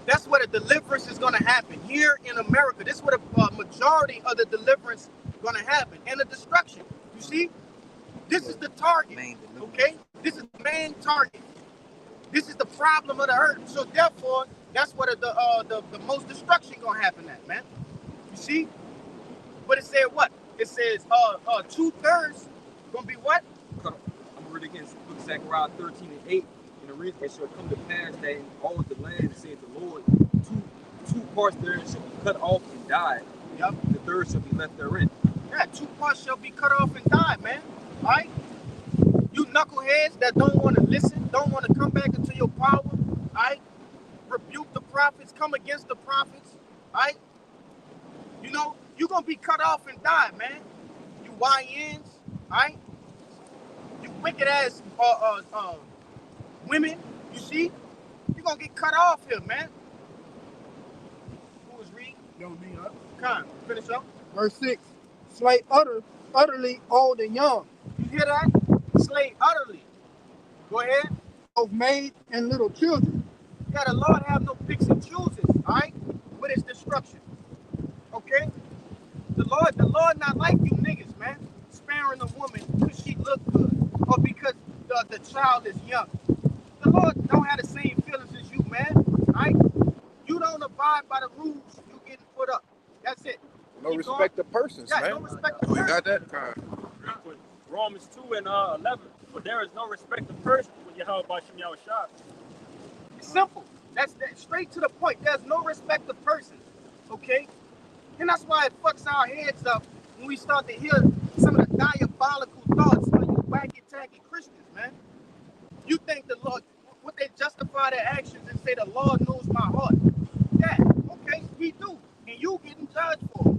That's where the deliverance is going to happen. Here in America. This is where the majority of the deliverance is going to happen. And the destruction. You see? This is the target. Okay? This is the main target. This is the problem of the earth. So therefore, that's where the most destruction going to happen at, man. You see? But it said what? It says 2/3 going to be what? Cut off. I'm reading against the book of Zechariah 13 and 8. And the reason it shall come to pass that in all the land, saith the Lord, two parts therein shall be cut off and die. Yep. The third shall be left therein. Yeah, 2 parts shall be cut off and die, man. All right? You knuckleheads that don't want to listen, don't want to come back into your power, all right? Rebuke the prophets, come against the prophets, all right? You know, you're going to be cut off and die, man. You YNs, all right? You wicked ass women, you see? You're going to get cut off here, man. Who is reading? Yo, me up. Come, finish up. Verse 6. Slay utterly old and young, You hear that? Slay utterly. Go ahead. both maid and little children. Yeah, the Lord have no picks and chooses, all right? With his destruction. Okay? The Lord not like you niggas, man. Sparing a woman because she look good or because the child is young. The Lord don't have the same feelings as you, man. All right? You don't abide by the rules, you getting put up. That's it. No Keep respect to persons, Yeah, man. no respect to You person. got that? Con. Romans 2 and 11. For there is no respect of person when you have Bashem Yahushua. It's simple. That's straight to the point. There's no respect of persons. Okay? And that's why it fucks our heads up when we start to hear some of the diabolical thoughts of you wacky tacky Christians, man. You think the Lord, would they justify their actions and say the Lord knows my heart? Yeah, okay, he do. And you getting judged for it.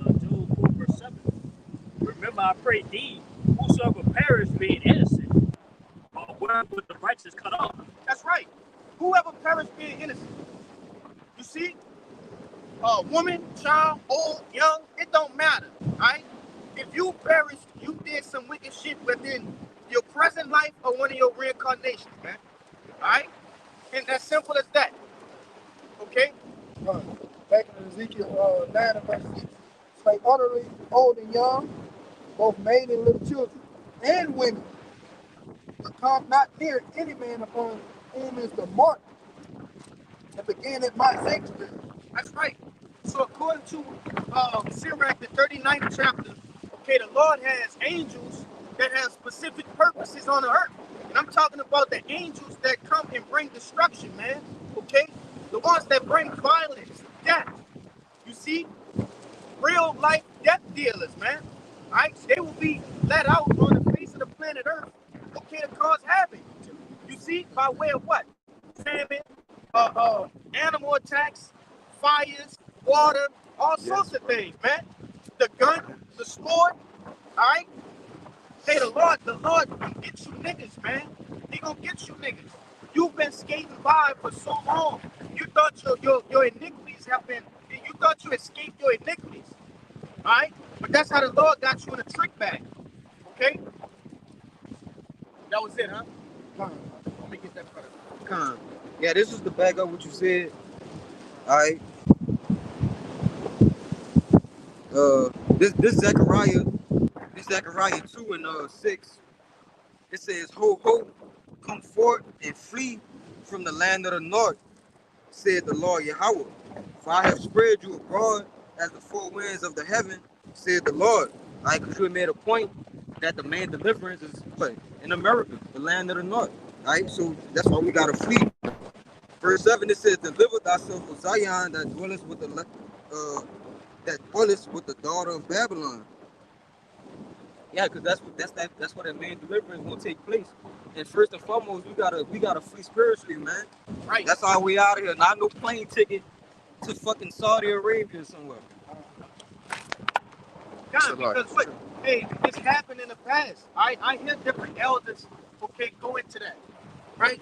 It's Job 4 verse 7. Remember, I pray thee, whosoever perish being innocent, or where would the righteous cut off? That's right. Whoever perished being innocent. You see? Woman, child, old, young, it don't matter. Alright? If you perished, you did some wicked shit within your present life or one of your reincarnations, man. Alright? And as simple as that. Okay? Back in Ezekiel 9 and verse 6. Slay utterly old and young, both maid and little children, and women. Come not near any man upon whom is the mark, and begin at my sanctuary. That's right. So according to Sirach, the 39th chapter, okay, the Lord has angels that have specific purposes on the earth. And I'm talking about the angels that come and bring destruction, man. Okay? The ones that bring violence, death. You see? Real life death dealers, man. Alright? They will be let out on the face of the planet Earth, okay, to cause havoc. You see? By way of what? Famine, animal attacks, fires, water, all sorts of things, man. The gun, the sword, alright? Hey, the Lord gonna get you niggas, man. He gonna get you niggas. You've been skating by for so long. You thought your iniquities have been, you thought you escaped your iniquities. Alright? But that's how the Lord got you in a trick bag. Okay? That was it, huh? Let me get that part. Con. Yeah, this is to back up what you said. Alright. This Zechariah 2 and 6, it says, Ho, ho, come forth and flee from the land of the north, said the Lord Yahweh. For I have spread you abroad as the four winds of the heaven, said the Lord. Like, because you had made a point that the main deliverance is what? In America, the land of the north. Right? So that's why we gotta flee. Verse 7, it says, Deliver thyself, O Zion, that dwelleth with the daughter of Babylon. Yeah, because that's what that main deliverance will take place. And first and foremost, we gotta flee spiritually, man. Right. That's all we out here. Not no plane ticket to fucking Saudi Arabia somewhere. God, because look, hey, it's happened in the past. I hear different elders, okay, go into that, right?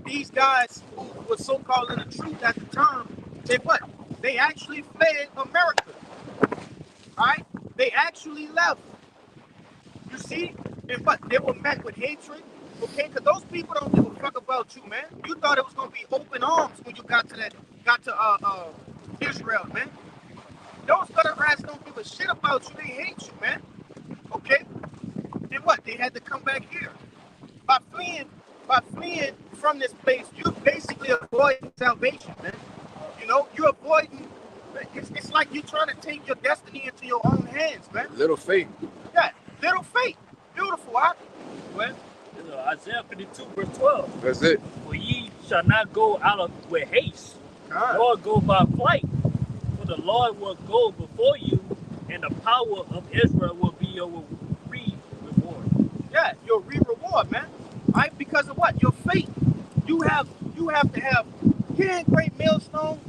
These guys who were so-called in the truth at the time, they what? They actually fled America, all right? They actually left. You see? And what? They were met with hatred, okay? Because those people don't give a fuck about you, man. You thought it was going to be open arms when you got to Israel, man. Those other rats don't give a shit about you. They hate you, man. Okay? And what? They had to come back here. By fleeing from this place, you basically avoiding salvation, man. You know, you're avoiding. It's like you're trying to take your destiny into your own hands, man. Little faith. Yeah, little faith. Beautiful, huh? Well, Isaiah 52 verse 12. That's it. For ye shall not go out of with haste, God. nor go by flight. For the Lord will go before you, and the power of Israel will be your reward. Yeah, your reward, man. Right? Because of what? Your faith. You have to have here in Great Millstone,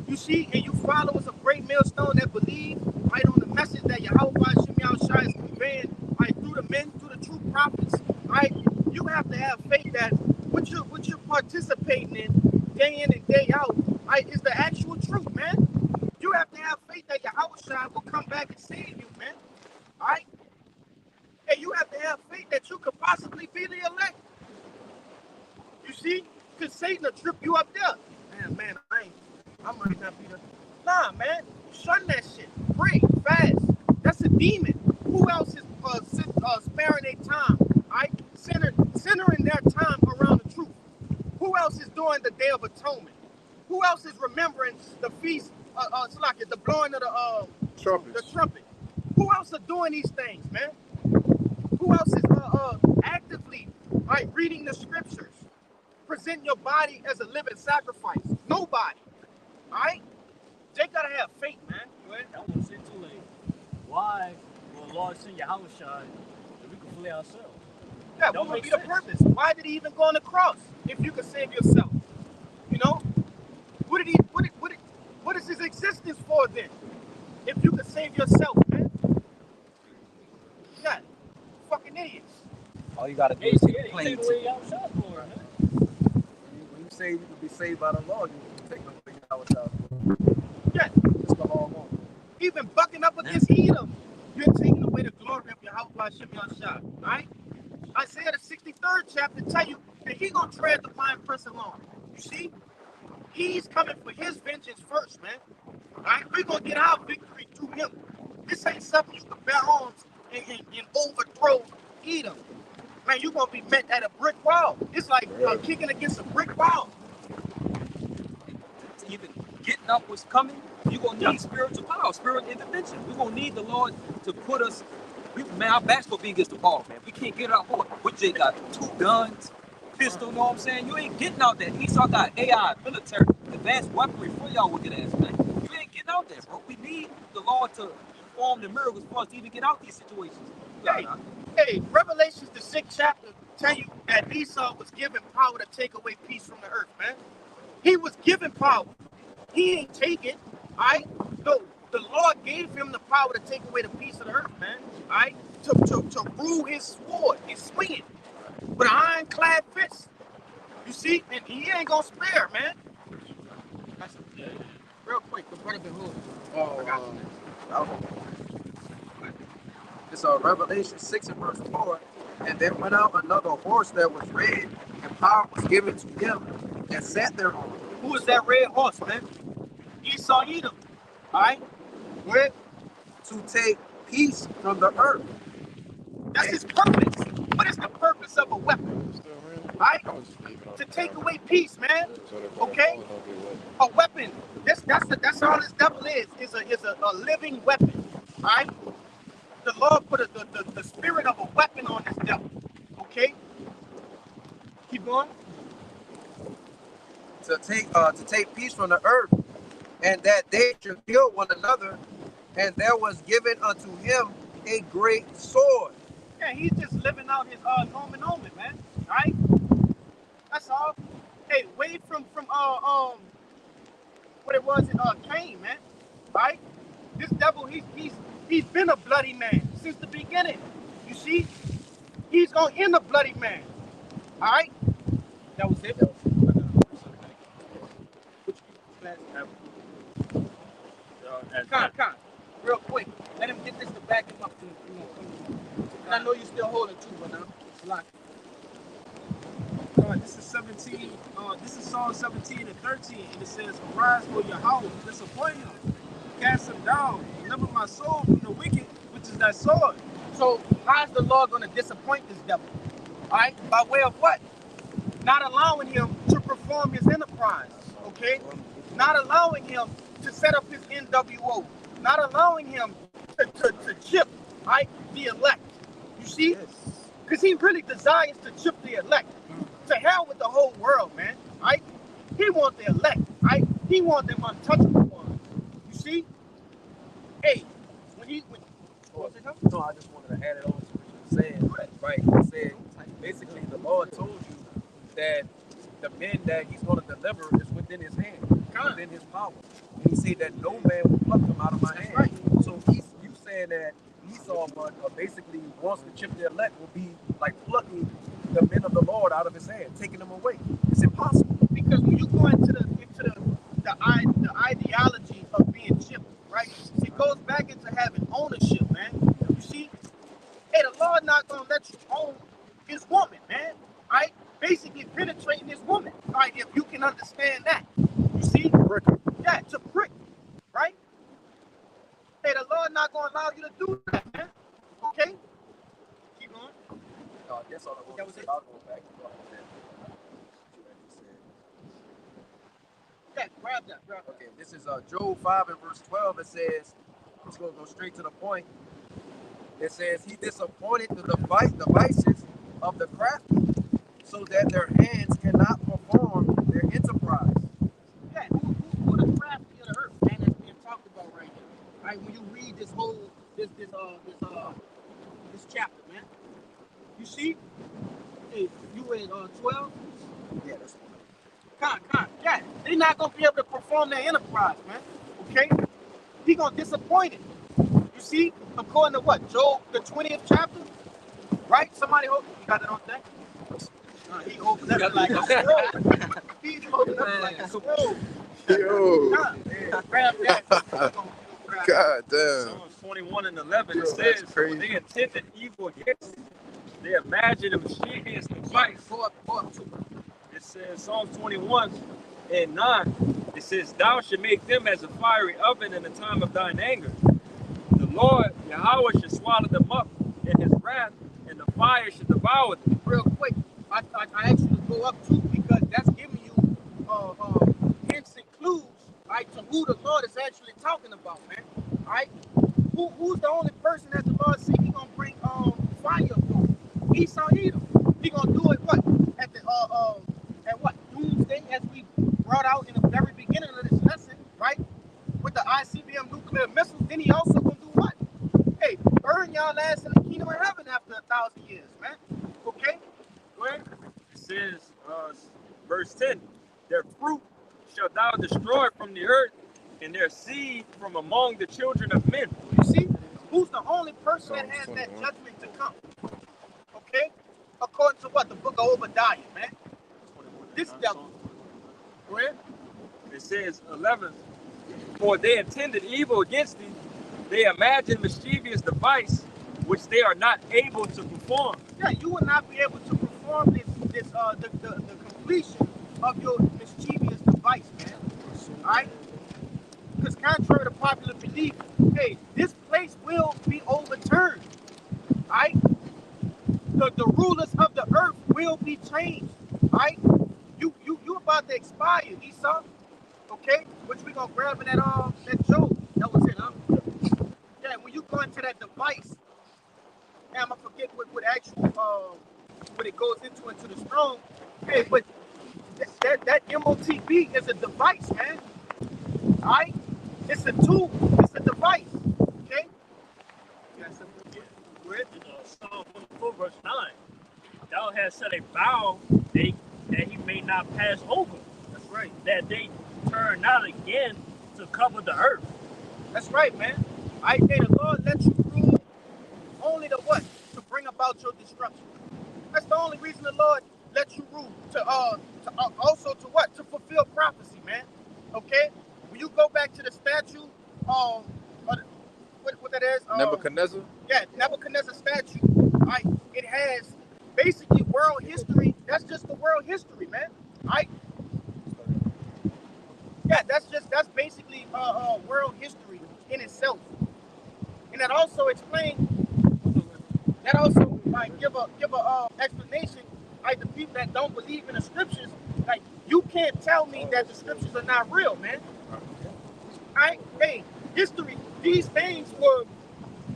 you see, and you followers of Great Millstone that believe right on the message that Yahweh Shemiah Shai is conveying right through the men, through the true prophets, right? You have to have faith that what you're participating in day in and day out, right, is the actual truth, man. You have to have faith that Yahweh Shai will come back and save you, man. All right? And you have to have faith that you could possibly be the elect. You see? Because Satan will trip you up there. Man, I might not be the... Nah, man. Shun that shit. Pray. Fast. That's a demon. Who else is sparing their time? Right? Centering their time around the truth. Who else is doing the Day of Atonement? Who else is remembering the feast, the blowing of the trumpet? Who else are doing these things, man? Who else is actively reading the scriptures? Present your body as a living sacrifice. Nobody. All right? They gotta have faith, man. I won't say too late. Why will the Lord send Yahweh Shai if we can flee ourselves? Yeah, what would be the purpose? Why did he even go on the cross if you could save yourself? You know? What is his existence for then? If you could save yourself, man. Yeah. Fucking idiots. All you gotta do is take a Take plane away ticket. Yahweh Shai for it, man. When you say you can be saved by the law, you take no thing out of Yeah. It's the law. Even bucking up against Edom, you're taking away the glory of Yahweh Shemiah Shai. Right? Isaiah the 63rd chapter tell you that he gonna tread the blind person along. You see? He's coming for his vengeance first, man. Right? We're gonna get our victory through him. This ain't something you can bear arms and overthrow Edom. Man, you're gonna be met at a brick wall. It's like kicking against a brick wall. Even getting up what's coming, you're gonna need spiritual power, spiritual intervention. We're gonna need the Lord to put us. Man, our back's gonna be against the wall, man. We can't get out. We just got 2 guns, pistol, you know what I'm saying? You ain't getting out there. Esau got AI, military, advanced weaponry for y'all wicked ass, man. You ain't getting out there, bro. We need the Lord to perform the miracles for us to even get out these situations. Hey, Revelations the 6th chapter tell you that Esau was given power to take away peace from the earth, man. He was given power. He ain't take it, all right? No, the Lord gave him the power to take away the peace of the earth, man, all right? To rule his sword and swing it with an ironclad fist. You see? And he ain't gonna spare, man. That's real quick, the brother been hood. Oh, I got you. It's Revelation 6 and verse 4. And there went out another horse that was red, and power was given to him, and sat thereon. Who is that red horse, man? Esau Edom. All right? Where? To take peace from the earth. That's his purpose. What is the purpose of a weapon? Right? To take away peace, man. Okay? A weapon. That's all this devil is a living weapon. All right? The Lord put the spirit of a weapon on this devil. Okay? Keep going. To take peace from the earth, and that they should kill one another, and there was given unto him a great sword. Yeah, he's just living out his Norman, man. Right? That's all. Hey, away from what it was in Cain, man. Right? This devil, he's been a bloody man since the beginning. You see, he's gonna end a bloody man. All right? That was it. Con, real quick. Let him get this to back him up. And I know you still holding too, but now it's locked. This is 17. This is Psalm 17 and 13, and it says, "Arise, O Yahweh, disappoint him, cast him down, deliver my soul from the wicked, which is thy sword." So how's the Lord gonna disappoint this devil? All right, by way of what? Not allowing him to perform his enterprise. Okay, not allowing him to set up his NWO, not allowing him to chip, right, the elect. You see, because he really desires to chip the elect. To hell with the whole world, man. Right? He wants the elect. Right? He wants them untouchable ones. You see? Hey, No, I just wanted to add it on to what you were saying. Right? He said basically the Lord told you that the men that he's going to deliver is within his hand, within his power. And he said that no man will pluck them out of my hand. Right. So you saying that Esau basically wants to chip the elect will be like plucking the men of the Lord out of his hand, taking them away. It's impossible. Because when you go into the ideology of being chipped, right? It goes back into having ownership, man. You see? Hey, the Lord not gonna let you own his woman, man. Right? Basically penetrating his woman. Right? If you can understand that. You see? Yeah, to prick. Right? Hey, the Lord not gonna allow you to do that, man. Okay? Keep going. That's all I want to say. I'll go back to what Yeah, grab that. Okay, this is Job 5 and verse 12. It says, it's going to go straight to the point. It says, he disappointed the devices of the crafty so that their hands cannot perform their enterprise. Yeah, who the crafty of the earth, man, that's being talked about right here. Right, when you read this whole this chapter, man. You see? Hey, you in 12? Yeah, that's Con. Yeah, they're not gonna be able to perform their enterprise, man. Okay? He gonna disappoint it. You see? According to what? Job, the 20th chapter? Right? Somebody hold. You got it on that? He holds up like a scroll. He's holding up like a scroll. Yo. Grab that. God damn. Psalms 21 and 11, it says, when they intended evil against thee, they imagined a mischievous device. It says, Psalms 21 and 9, it says, thou should make them as a fiery oven in the time of thine anger. The Lord, Yahweh, should swallow them up in his wrath, and the fire should devour them. Real quick, I asked you to go up too because that's giving you hints and clues, right, to who the Lord is actually talking about, man. Right? Who's the only person that the Lord said he gonna bring fire for? Esau Edom. He gonna do it what? At the at what? Doomsday, as we brought out in the very beginning of this lesson, right? With the ICBM nuclear missiles. Then he also gonna do what? Hey, burn y'all ass in the kingdom of heaven after 1,000 years, man. Okay? Go ahead. It says, verse 10, their fruit shall thou destroy from the earth, and their seed from among the children of men. You see? Who's the only person that has that judgment to come? Okay? According to what? The book of Obadiah, man. This devil. Go ahead. It says, 11, for they intended evil against thee, they imagined mischievous device, which they are not able to perform. Yeah, you will not be able to perform the completion of your mischievous device, man. All right? Because contrary to popular belief, hey, this place will be overturned. All right? The rulers of the earth will be changed. All right? You about to expire, Esau. Okay? Which we gonna grab in that Job. That was it, huh? Yeah, when you go into that device, and I'm gonna forget what actual what it goes into the strong. Hey, but that MOTB is a device, man. All right? It's a tool. It's a device. Okay? Psalm 44, verse 9. Thou hast set a vow that he may not pass over. That's right. That they turn not again to cover the earth. That's right, man. May the Lord let you rule only to what? To bring about your destruction. That's the only reason the Lord let you rule. To also to what? To fulfill prophecy, man. Okay? When you go back to the statue, what that is? Nebuchadnezzar. Yeah, Nebuchadnezzar statue. Right? It has basically world history. That's just the world history, man. Right? Yeah, that's basically world history in itself. And that also explains. That also like give a explanation like the people that don't believe in the scriptures. Like you can't tell me that the scriptures are not real, man. Hey, history. These things were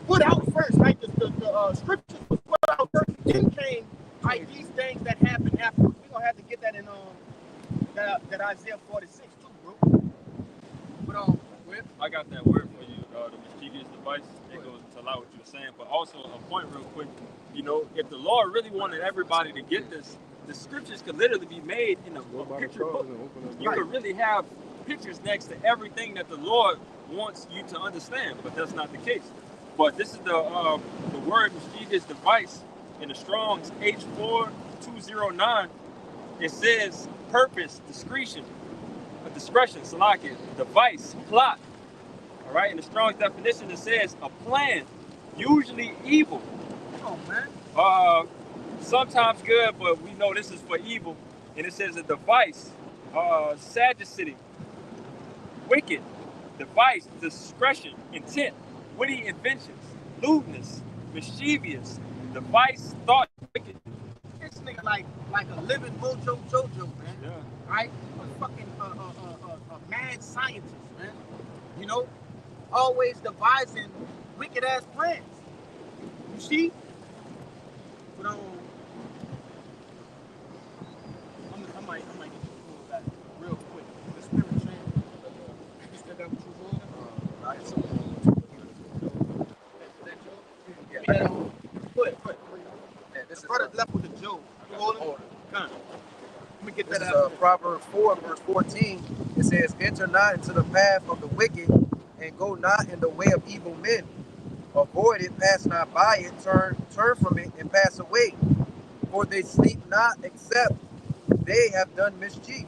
put out first. Like the scriptures were put out first. Then came like these things that happened afterwards. We're gonna have to get that in that Isaiah 46 too, bro. But I got that word for you, the mischievous device. It goes to allow what you were saying, but also a point real quick. You know, if the Lord really wanted everybody to get this, the scriptures could literally be made in a picture book. You could really have pictures next to everything that the Lord wants you to understand, but that's not the case. But this is the word mischievous device in the Strong's H4209. It says purpose, discretion, salakia, device, plot. All right, in the Strong's definition, it says a plan, usually evil. oh man. Sometimes good, but we know this is for evil. And it says a device, sagacity, wicked, device, discretion, intent, witty inventions, lewdness, mischievous, device, thought, wicked. This nigga like a living mojo Jojo, man. Yeah. Right? A fucking a mad scientist, man. You know, always devising wicked ass plans. You see? But I might get you pulled back real quick. The spirit change. You still got what you doing? I had some. Yeah. Put. Yeah, this is Brother left with the Joe. You holding? Let me get This that is out. Proverbs 4, verse 14. It says, enter not into the path of the wicked, and go not in the way of evil men. Avoid it, pass not by it, turn from it, and pass away. For they sleep not, except they have done mischief.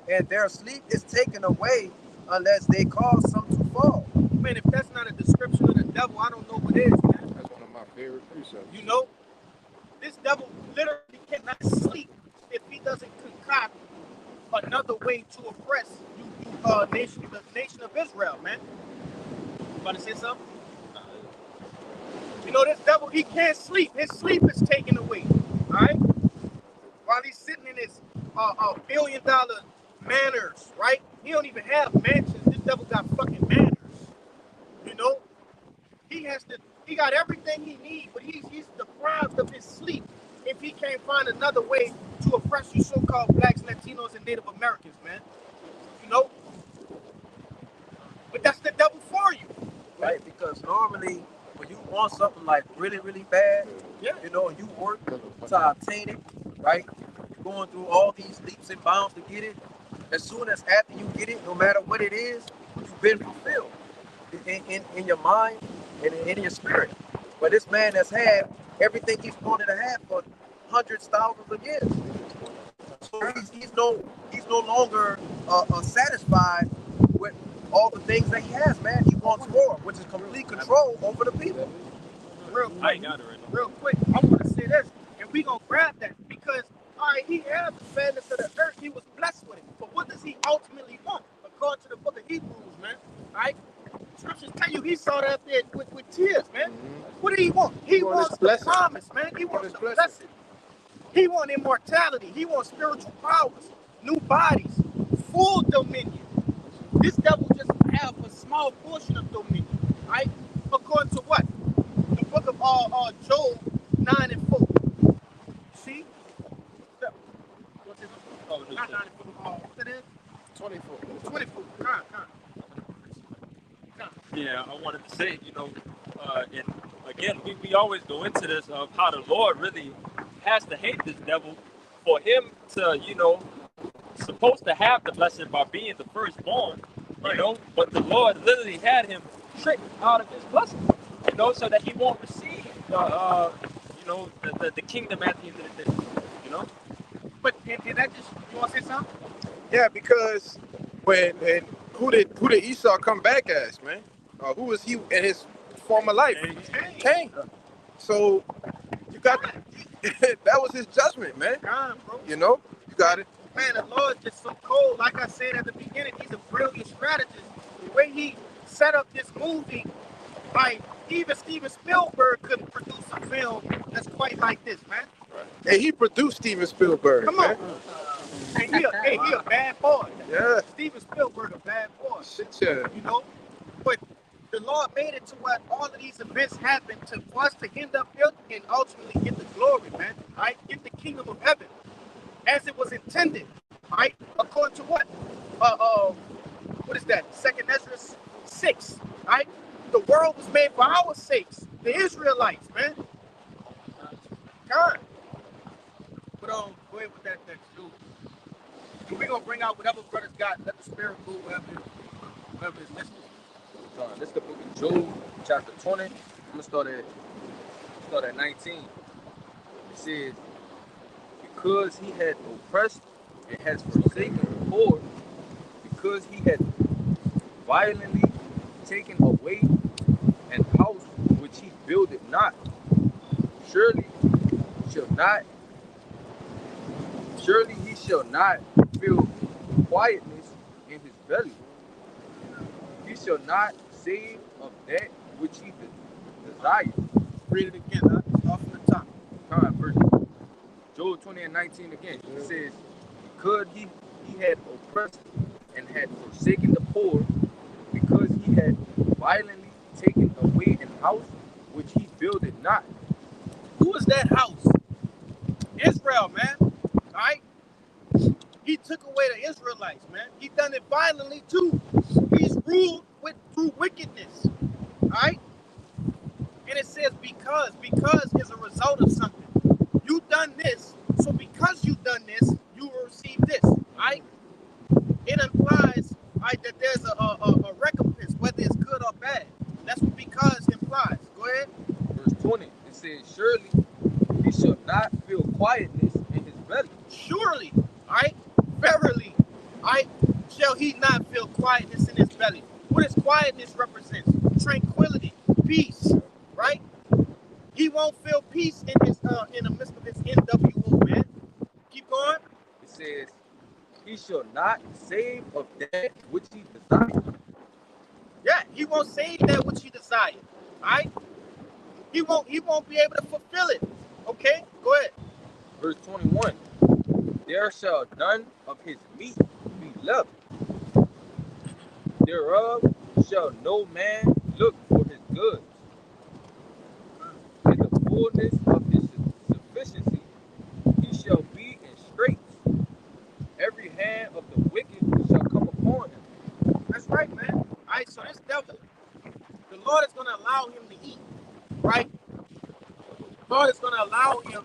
And their sleep is taken away, unless they cause some to fall. Man, if that's not a description of the devil, I don't know what is, man. That's one of my favorite precepts. You know, this devil literally cannot sleep if he doesn't concoct another way to oppress the nation of Israel, man. You about to say something? You know, this devil, he can't sleep. His sleep is taken away, all right? While he's sitting in his $1 billion manors, right? He don't even have mansions. This devil got fucking manors. You know, he got everything he needs, but he's deprived of his sleep if he can't find another way to oppress you so-called blacks, Latinos, and Native Americans, man. You know? But that's the devil for you. Right? Because normally, when you want something like really, really bad, Yeah. you know, and you work to obtain it, right? You're going through all these leaps and bounds to get it. As soon as after you get it, no matter what it is, you've been fulfilled in your mind and in your spirit. But this man has had everything he's wanted to have for hundreds, thousands of years. So he's no longer satisfied with all the things that he has, man. He wants more, which is complete control over the people. Real I quick, ain't got it right now. real quick, I want to say this, and we gonna grab that because, all right, he had the fatness of the earth, he was blessed with it, but what does he ultimately want? According to the book of Hebrews, man, all right? Scriptures tell you he saw that there with tears, man. What did he want? He wants the blessing. promise, man. He wants his the blessing. blessing. He wants immortality. He wants spiritual powers, new bodies, full dominion. This devil just have a small portion of dominion, right? According to what? The book of Job 9 and 4. See? What's it? Oh, Not 9 and 4. What's it is? 24. 24. Come on. Yeah, I wanted to say, you know, in again, we always go into this of how the Lord really has to hate this devil for him to, supposed to have the blessing by being the firstborn, but the Lord literally had him tricked out of his blessing, so that he won't receive the kingdom at the end of the day, But did that just, you want to say something? Yeah, because when who did Esau come back as, man? Who was he in his former life? Cain. So you got that was his judgment, man. God, bro. You got it. Man, the Lord's just so cold. Like I said at the beginning, he's a brilliant strategist. The way he set up this movie, like even Steven Spielberg couldn't produce a film that's quite like this, man. And he produced Steven Spielberg. Come man. on. And he a bad boy. Yeah. Steven Spielberg a bad boy. Shit, yeah. But the Lord made it to what all of these events happened for us to end up built and ultimately get the glory, man. Right? Get the kingdom of heaven as it was intended. Right? According to what? What is that? 2nd Ezra 6. Right? The world was made for our sakes, the Israelites, man. God. But go ahead with that next dude. We're gonna bring out whatever brothers got. Let the spirit go wherever it's listed. This is the book of Job, chapter 20. I'm gonna start at 19. It says, because he had oppressed and has forsaken the poor, because he had violently taken away an house which he builded not, surely he shall not feel quietness in his belly. He shall not save of that which he desires. Read it again, huh? Off from the top. All right, verse Job 20 and 19 again. It says, because he had oppressed and had forsaken the poor, because he had violently taken away an house which he builded not. Who is that house? Israel, man. Right? He took away the Israelites, man. He done it violently too. He's ruled through wickedness. Right? And it says because is a result of something. You done this, so because you done this, you will receive this. Right? It implies that there's a recompense, whether it's good or bad. That's what because implies. Go ahead. Verse 20, it says, surely he shall not feel quietness in his belly. Surely, right? Verily, right? Shall he not feel quietness in his belly? What does quietness represent? Tranquility, peace, right? He won't feel peace in the midst of his NWO, man. Keep going. It says, he shall not save of that which he desires. Yeah, he won't save that which he desired, right? He won't be able to fulfill it. Okay, go ahead. Verse 21, there shall none of his meat be left. Thereof shall no man look for his goods. In the fullness of his sufficiency, he shall be in straits. Every hand of the wicked shall come upon him. That's right, man. All right, so this devil, the Lord is going to allow him to eat, right? The Lord is going to allow him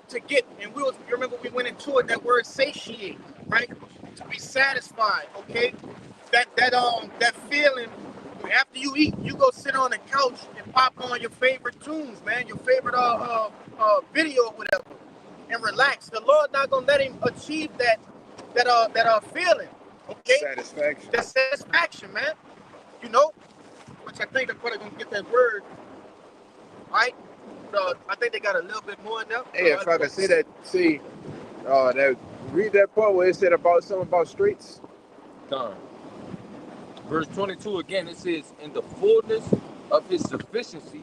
to get, and you remember we went into it, that word satiate, right? To be satisfied, okay? That feeling, after you eat, you go sit on the couch and pop on your favorite tunes, man, your favorite video or whatever, and relax. The Lord not going to let him achieve that feeling, okay? Satisfaction. That satisfaction, man. Which I think they're probably going to get that word, right? I think they got a little bit more in there. Hey, if I could say that, read that part where it said something about streets. Done. Verse 22 again, it says, in the fullness of his sufficiency,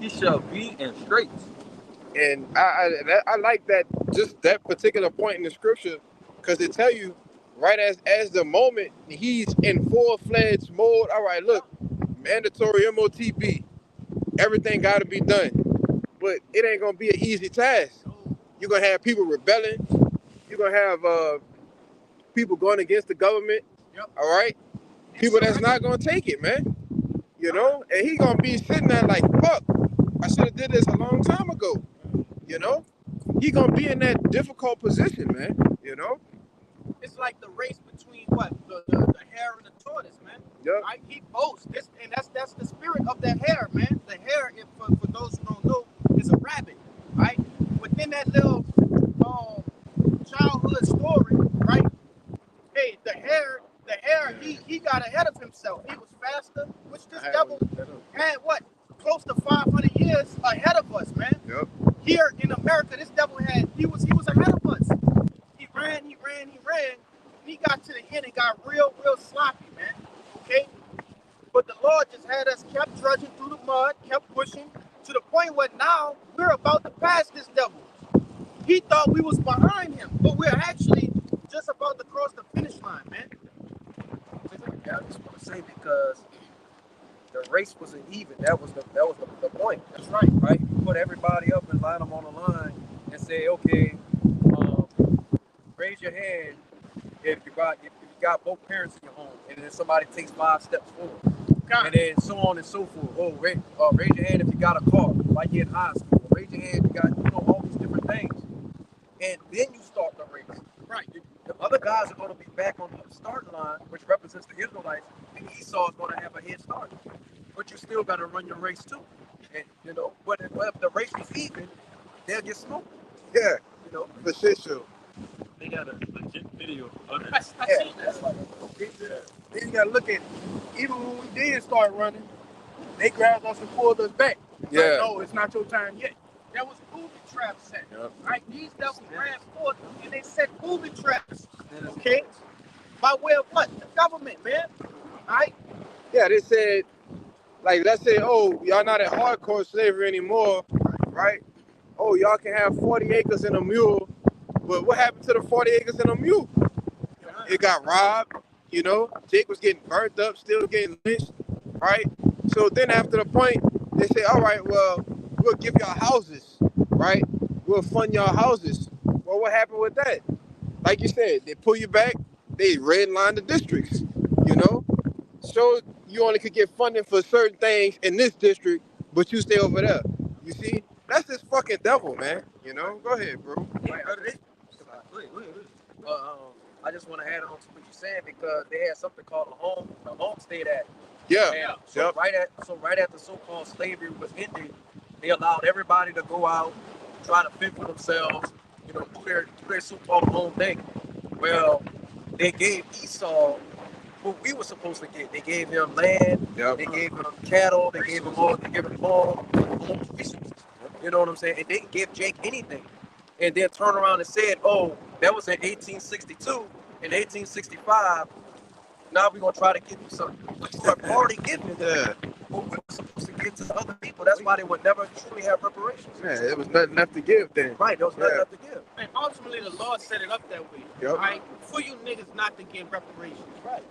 he shall be in straits. And I like that, just that particular point in the scripture, because it tell you right as the moment he's in full-fledged mode. All right, look, mandatory MOTB, everything got to be done, but it ain't gonna be an easy task. You're gonna have people rebelling. You're gonna have people going against the government. All right, people that's not gonna take it, man. And he gonna be sitting there like, fuck, I should have did this a long time ago. You know, he gonna be in that difficult position, man. You know. It's like the race between what the hare and the tortoise, man. Yep. Right? He boasts this, and that's the spirit of the hare, man. The hare, if for those who don't know, is a rabbit, right? Within that little childhood story, right? Hey, the hare, he got ahead of himself. He was faster, which this devil had what? Close to 500 years ahead of us, man. Yep. Here in America, this devil he was ahead of us. He ran. He got to the end and got real sloppy, man. Okay? But the Lord just had us kept trudging through the mud, kept pushing to the point where now we're about to pass this devil. He thought we was behind him, but we're actually just about to cross the finish line, man. Yeah, I just want to say because the race wasn't even. That was the point. That's right. Right? You put everybody up and line them on the line and say, okay, raise your hand if you got both parents in your home, and then somebody takes 5 steps forward, and then so on and so forth. Oh, raise your hand if you got a car, like you're in high school. Raise your hand if you got all these different things, and then you start the race. Right. The other guys are going to be back on the starting line, which represents the Israelites, and Esau is going to have a head start. But you still got to run your race too, and but if the race was even, they'll get smoked. Yeah. For sure. They got a legit video of it. I seen that. Then you gotta look at, even when we did start running, they grabbed us and pulled us back. Yeah. Like, no, it's not your time yet. There was booby traps set. Yep. Right? These devils ran forth and they set booby traps. Okay? By way of what? The government, man. Right? Yeah, they said, like, let's say, oh, y'all not at hardcore slavery anymore, right? Oh, y'all can have 40 acres and a mule. But what happened to the 40 acres and a mule? It got robbed, Jake was getting burnt up, still getting lynched, right? So then after the point, they say, all right, well, we'll give y'all houses, right? We'll fund y'all houses. Well, what happened with that? Like you said, they pull you back, they redline the districts, So you only could get funding for certain things in this district, but you stay over there. You see? That's this fucking devil, man. Go ahead, bro. I just want to add on to what you're saying because they had something called the Homestead Act. Yeah. And so right at the so-called slavery was ended, they allowed everybody to go out, try to fend for themselves, do their so-called own thing. Well, they gave Esau what we were supposed to get. They gave him land, They gave him cattle, they gave him all resources. You know what I'm saying? And they didn't give Jake anything. And then turn around and said, oh, that was in 1862. In 1865, now we're going to try to give you something. But you have already given them what we were supposed to give to other people. That's why they would never truly have reparations. Yeah, it was nothing left to give then. Right, there was nothing left to give. And ultimately, the Lord set it up that way. Yep. Right? For you niggas not to give reparations. Right.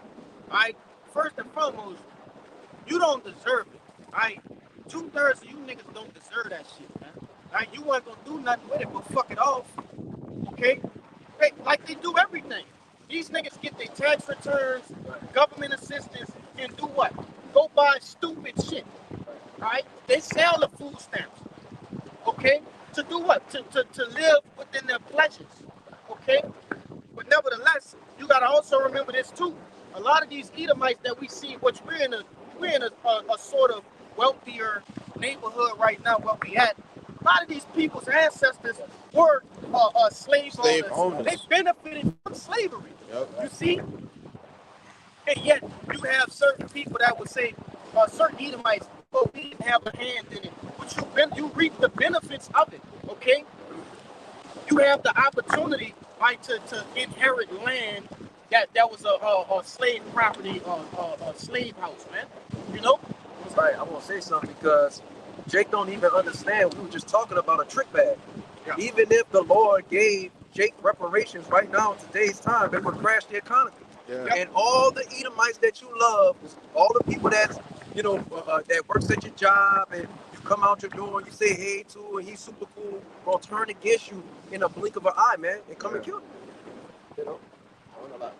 Right? First and foremost, you don't deserve it. Right? 2/3 of you niggas don't deserve that shit, man. Right? You weren't gonna do nothing with it, but fuck it off. Okay? Like they do everything. These niggas get their tax returns, government assistance, and do what? Go buy stupid shit. Right? They sell the food stamps. Okay? To do what? To live within their pleasures. Okay? But nevertheless, you gotta also remember this too. A lot of these Edomites that we see, which we're in a sort of wealthier neighborhood right now where we at. A lot of these people's ancestors were slave owners. They benefited from slavery. Yep. You see? And yet you have certain people that would say, certain Edomites, oh, we didn't have a hand in it. But you reap the benefits of it, okay? You have the opportunity, right, to inherit land that was a slave property, a slave house, man. Right, I want to say something because Jake don't even understand. We were just talking about a trick bag. Yeah. Even if the Lord gave Jake reparations right now in today's time, it would crash the economy. Yeah. And all the Edomites that you love, all the people that's, that works at your job and you come out your door and you say hey to and he's super cool, will turn against you in a blink of an eye, man, and come and kill you. I don't know about.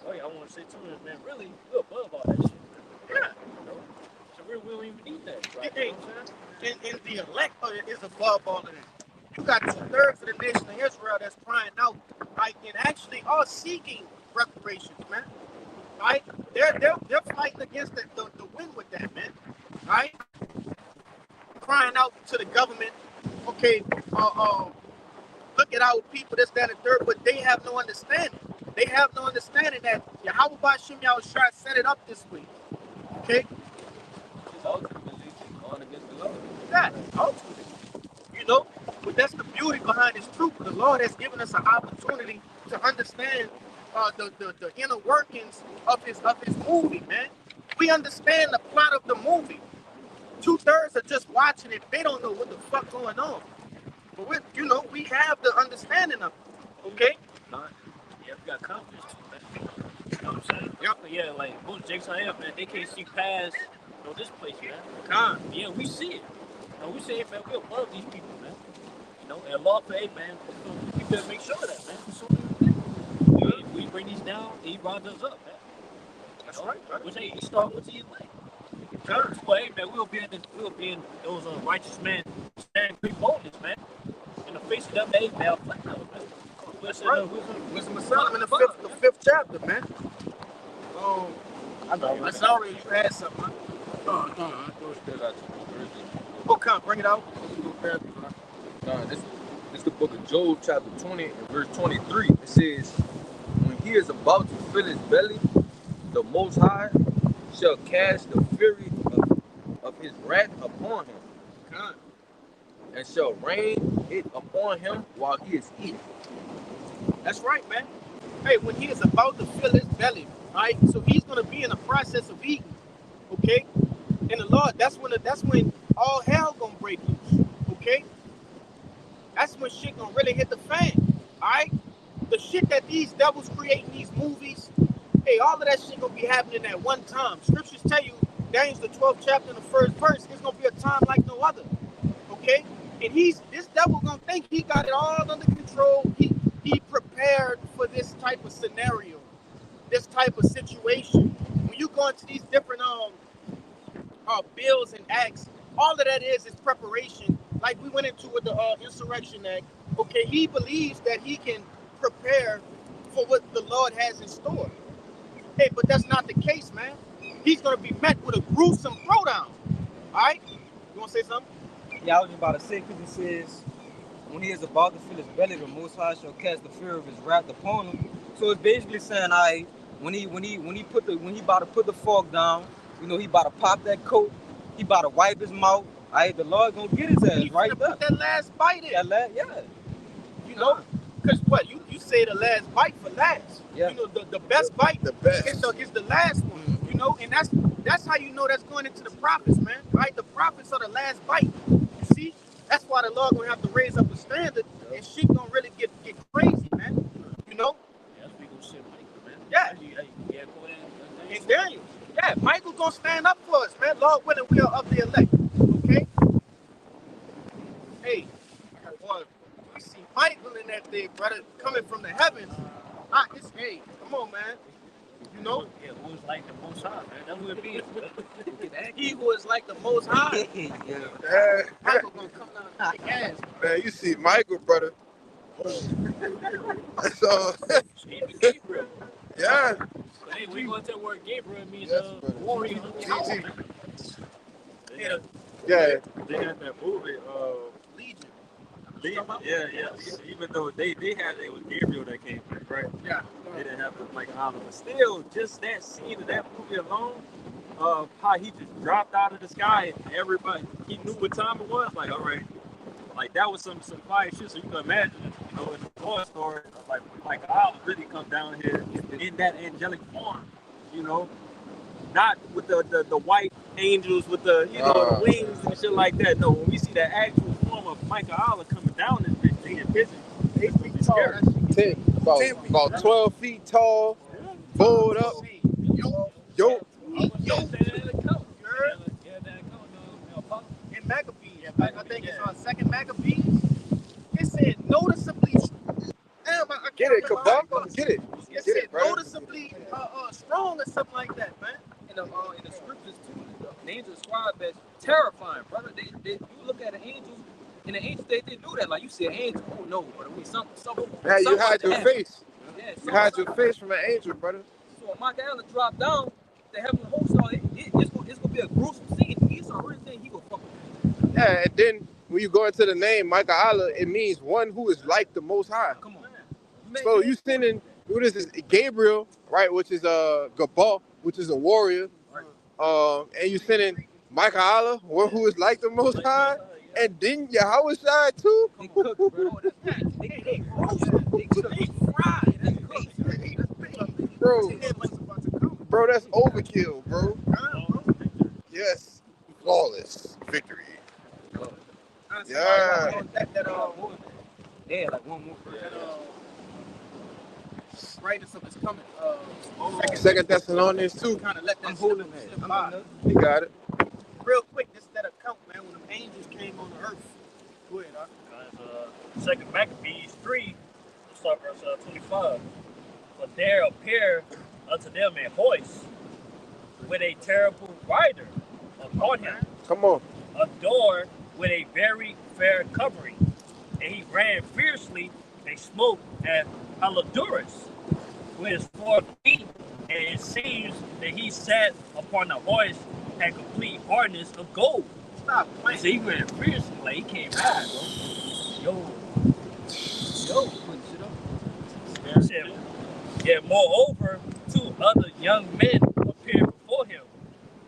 Oh yeah, I want to say too, man, really, we're above all that shit. Yeah. So We don't even need that. Right? Hey, You know what I'm saying? and the elect is above all of that. You got 2/3 of the nation of Israel that's crying out, right, and actually are seeking reparations, man. Right? They're fighting against the wind with that, man. Right? Crying out to the government, okay, look at our people, this, that, and third, but they have no understanding. They have no understanding that Yahweh Bashim Yahushua set it up this way. Okay? It's ultimately going against the Lord. Yeah, ultimately. You know, but that's the beauty behind this truth. The Lord has given us an opportunity to understand the inner workings of his movie, man. We understand the plot of the movie. 2/3 are just watching it. They don't know what the fuck going on. But we have the understanding of it. Okay? Yeah, we got confidence too, man. You know what I'm saying? Yep. Yeah, like most Jakes I am, man, they can't see past this place, man. Yeah, we see it. We say, hey, man, we're above these people, man. You know, and law for, hey, man, we better make sure of that, man. So we bring these down, he rises us up, man. That's right, brother. Which, hey, he start with the elect. Well, hey, man, we'll be in those righteous men stand great boldness, man. In the face of them, hey, man, I'll flat out, man. Wisdom of Solomon, the fifth chapter, man. I sorry you had something. Huh? No, I thought that out to Oh, come, bring it out. This is the book of Job, chapter 20, and verse 23. It says, when he is about to fill his belly, the Most High shall cast the fury of his wrath upon him, and shall rain it upon him while he is eating. That's right, man. Hey, when he is about to fill his belly, right? So he's gonna be in the process of eating, okay? And the Lord, that's when all hell gonna break loose, okay? That's when shit gonna really hit the fan, all right? The shit that these devils create in these movies, hey, all of that shit gonna be happening at one time. Scriptures tell you, Daniel the 12th chapter in the first verse, it's gonna be a time like no other, okay? And this devil gonna think he got it all under control. He prepared for this type of scenario, this type of situation. When you go into these different bills and acts, all of that is preparation. Like we went into with the Insurrection Act. Okay, he believes that he can prepare for what the Lord has in store. Hey, but that's not the case, man. He's gonna be met with a gruesome throwdown. All right, you wanna say something? Yeah, I was just about to say, because it says, when he is about to fill his belly, the Most High shall cast the fear of his wrath upon him. So it's basically saying, when he about to put the fork down, he about to pop that coat, he about to wipe his mouth. The Lord gonna get his ass right there. Put that last bite in. Yeah. Because what you say the last bite for last. Yeah. The best bite. The best. Is the last one. And that's how you know that's going into the prophets, man. Right? The prophets are the last bite. You see? That's why the Lord gonna have to raise up a standard, and shit gonna really get crazy, man. Yeah, that's we gonna send Michael, man. Yeah. Go ahead. And Daniel. Yeah, Michael gonna stand up for us, man. Lord willing, we are of the elect. Okay? Hey, boy, we see Michael in that day, brother, coming from the heavens. Hey, come on, man. Yeah, who's like the Most High, man? That's who it be. He who is like the Most High. Michael gonna come down and kick ass. Man, you see Michael, brother. So, Gabriel. yeah. Hey, we going to the word Gabriel means Yes, brother. warrior. GG. Yeah. Yeah. They had that movie, Legion. yeah. Even though they had it was Gabriel that came back, right? Yeah. They didn't have to like honor, but still, just that scene of that movie alone, of how he just dropped out of the sky and everybody he knew what time it was. Like, all right, like that was some fire shit. So you can imagine, in the Toy Story, like Allah really come down here in that angelic form, not with the white angels with the the wings and shit like that. No, when we see the actual form of Michael Allah coming down this bitch, they envision. 8 feet tall. About 12 feet tall, bowled up. Yo. In Maccabees, I think it's on Second Maccabees. It said noticeably. Damn, I Get can't it, remember how Kabak. Get it. It Get said it, brother. noticeably strong or something like that, man. In the scriptures too, The angels described as terrifying, brother. You look at an angel, and the angels they knew that. Like you said, angel. Oh no, but we something. Hey, you hide your face. Yeah, You hide your face from an angel, brother. So when Michael Allen dropped down, the heavenly host, it's gonna be a gruesome scene. He's already think he gonna fuck with. Yeah, and then when you go into the name Michael Allah, it means one who is like the Most High. Come on. So you sending who this is Gabriel, right? Which is Gabal, which is a warrior. And you sending Michael Allah, one who is like the Most High, and then Yahweh Shai too. They cook, bro. They fried. Bro, that's overkill, bro. Yes, flawless victory. Yeah. Yeah, like one more. Brightness of his coming. Second Thessalonians 2. Kind of let that I'm holding that. slip by. You got it. Real quick, this is that account, man, when the angels came on the earth. Go ahead, Guys, Second Maccabees 3, we'll start verse 25. But there appeared unto them a horse with a terrible rider upon him, Come on. adorned with a very fair covering. And he ran fiercely and smote at Heliodorus with his 4 feet, and it seems that he sat upon the horse had complete hardness of gold. Stop playing. So he ran fiercely, like he came back, bro. Yo, put shit up. Said, yeah, moreover, 2 other young men appeared before him,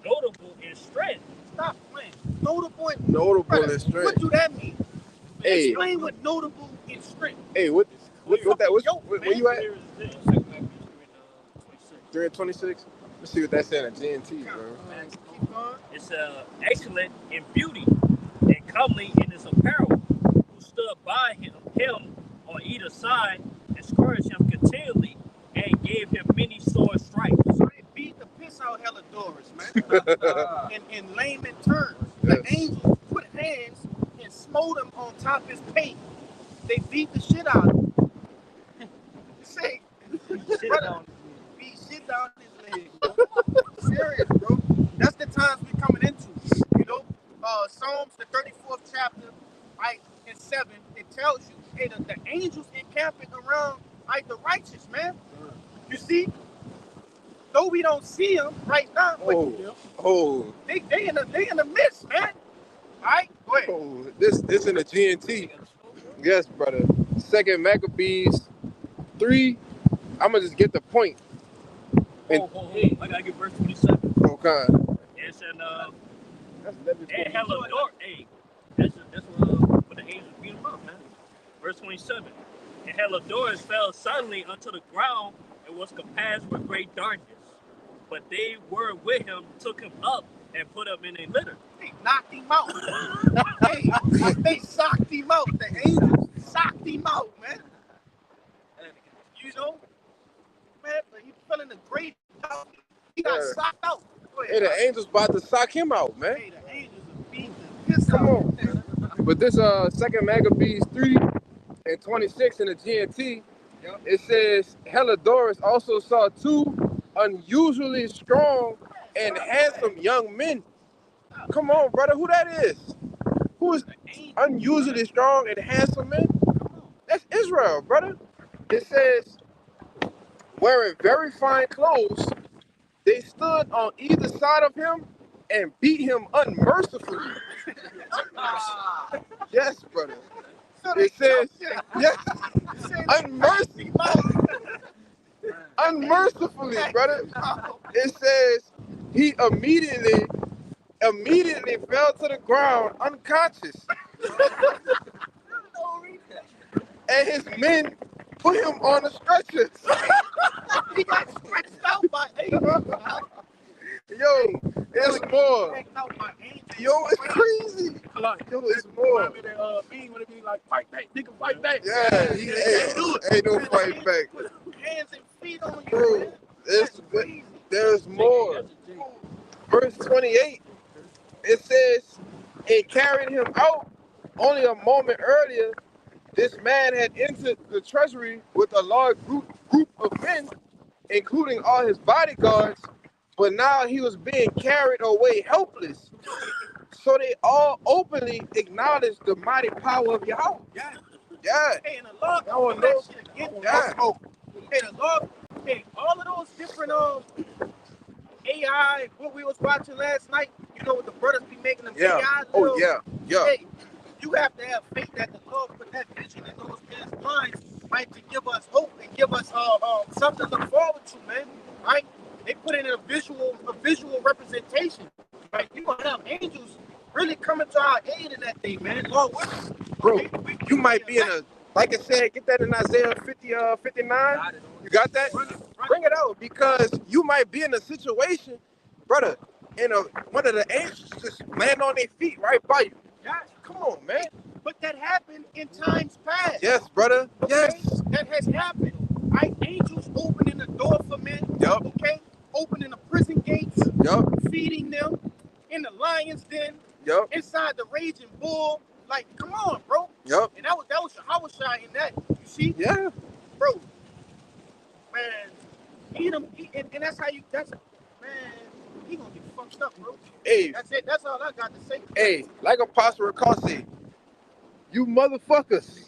notable in strength. Stop playing. Notable in Notable Brother, in strength. What do that mean? Hey. Explain what notable in strength. Hey, what that? Where you at? Here is this, 2 Maccabees 3 and 26. 326. Let's see what that's saying at GNT, bro. Keep going. It's excellent in beauty and comely in his apparel, who stood by him on either side and scourged him continually and gave him many sore stripes. So they beat the piss out Heliodorus, man. in layman terms, the angels put hands and smote him on top of his pate. They beat the shit out of him. Say, brother, beat shit down his leg, bro. Serious, bro. That's the times we're coming into. You know, Psalms, the 34th chapter, right, and 7, it tells you, hey, the angels encamping around, like, the righteous, man. You see? Though we don't see them right now, but they in the midst, man. All right, go ahead. Oh, this in the GNT. Yes, brother. Second Maccabees 3. I'm gonna just get the point. I gotta get verse 27. Okay. It's an and Heliodorus. Hey, that's what the angels beat him up, man. Verse 27. And Heliodorus fell suddenly unto the ground and was compassed with great darkness. But they were with him, took him up, and put him in a litter. They knocked him out. Hey, they socked him out. The angels socked him out, man. You know, man, he fell in the great doubt. He got socked out. Hey, the angels about to sock him out, man. Hey, the angels are beating the piss Come out. on. But this Second Maccabees 3 and 26 in the GNT, it says Heliodorus also saw 2 unusually strong and handsome young men. Come on, brother, who that is? Who is unusually strong and handsome men? That's Israel, brother. It says, wearing very fine clothes, they stood on either side of him and beat him unmercifully. Yes, brother. It says, yes, unmercifully, brother. It says he immediately fell to the ground unconscious. And his men put him on a stretcher. He got stretched out by angels. Yo, it's more. Yo, it's crazy. Yo, it's more. When it be like, fight back, nigga, fight back. Yeah, ain't no fight back. Put hands and feet on you, Bro, man. there's more. Verse 28, it says, it carried him out. Only a moment earlier, this man had entered the treasury with a large group of men, including all his bodyguards, but now he was being carried away helpless. So they all openly acknowledged the mighty power of Yahweh. Yeah. Yeah. Hey, and the Lord I don't put that know. shit again. Yeah. Hey, the Lord, hey, all of those different AI, what we was watching last night, you know, what the brothers be making them Yeah. AI. Oh little- yeah. Yeah. Hey, you have to have faith that the Lord put that vision in those kids' minds, right, to give us hope and give us something to look forward to, man. Right? They put it in a visual representation. Right? You gonna have angels really coming to our aid in that day, man. Lord with us. Bro, Okay? you might be in a, like I said, get that in Isaiah 59. You got that? Bring it out, because you might be in a situation, brother, one of the angels just land on their feet right by you. Yeah. Come on, man. But that happened in times past. Yes, brother. Okay? Yes. That has happened. Right? Angels opening the door for men. Yup. Okay? Opening the prison gates, Yup. feeding them in the lion's den, Yup. inside the raging bull. Like, come on, bro. Yup. And that was Yahweh in that. You see, Yeah. bro. Man, eat them, and that's how that's man. He gonna get fucked up, bro. Hey, That's it. That's all I got to say. hey, like Apostle Ricard said, you motherfuckers.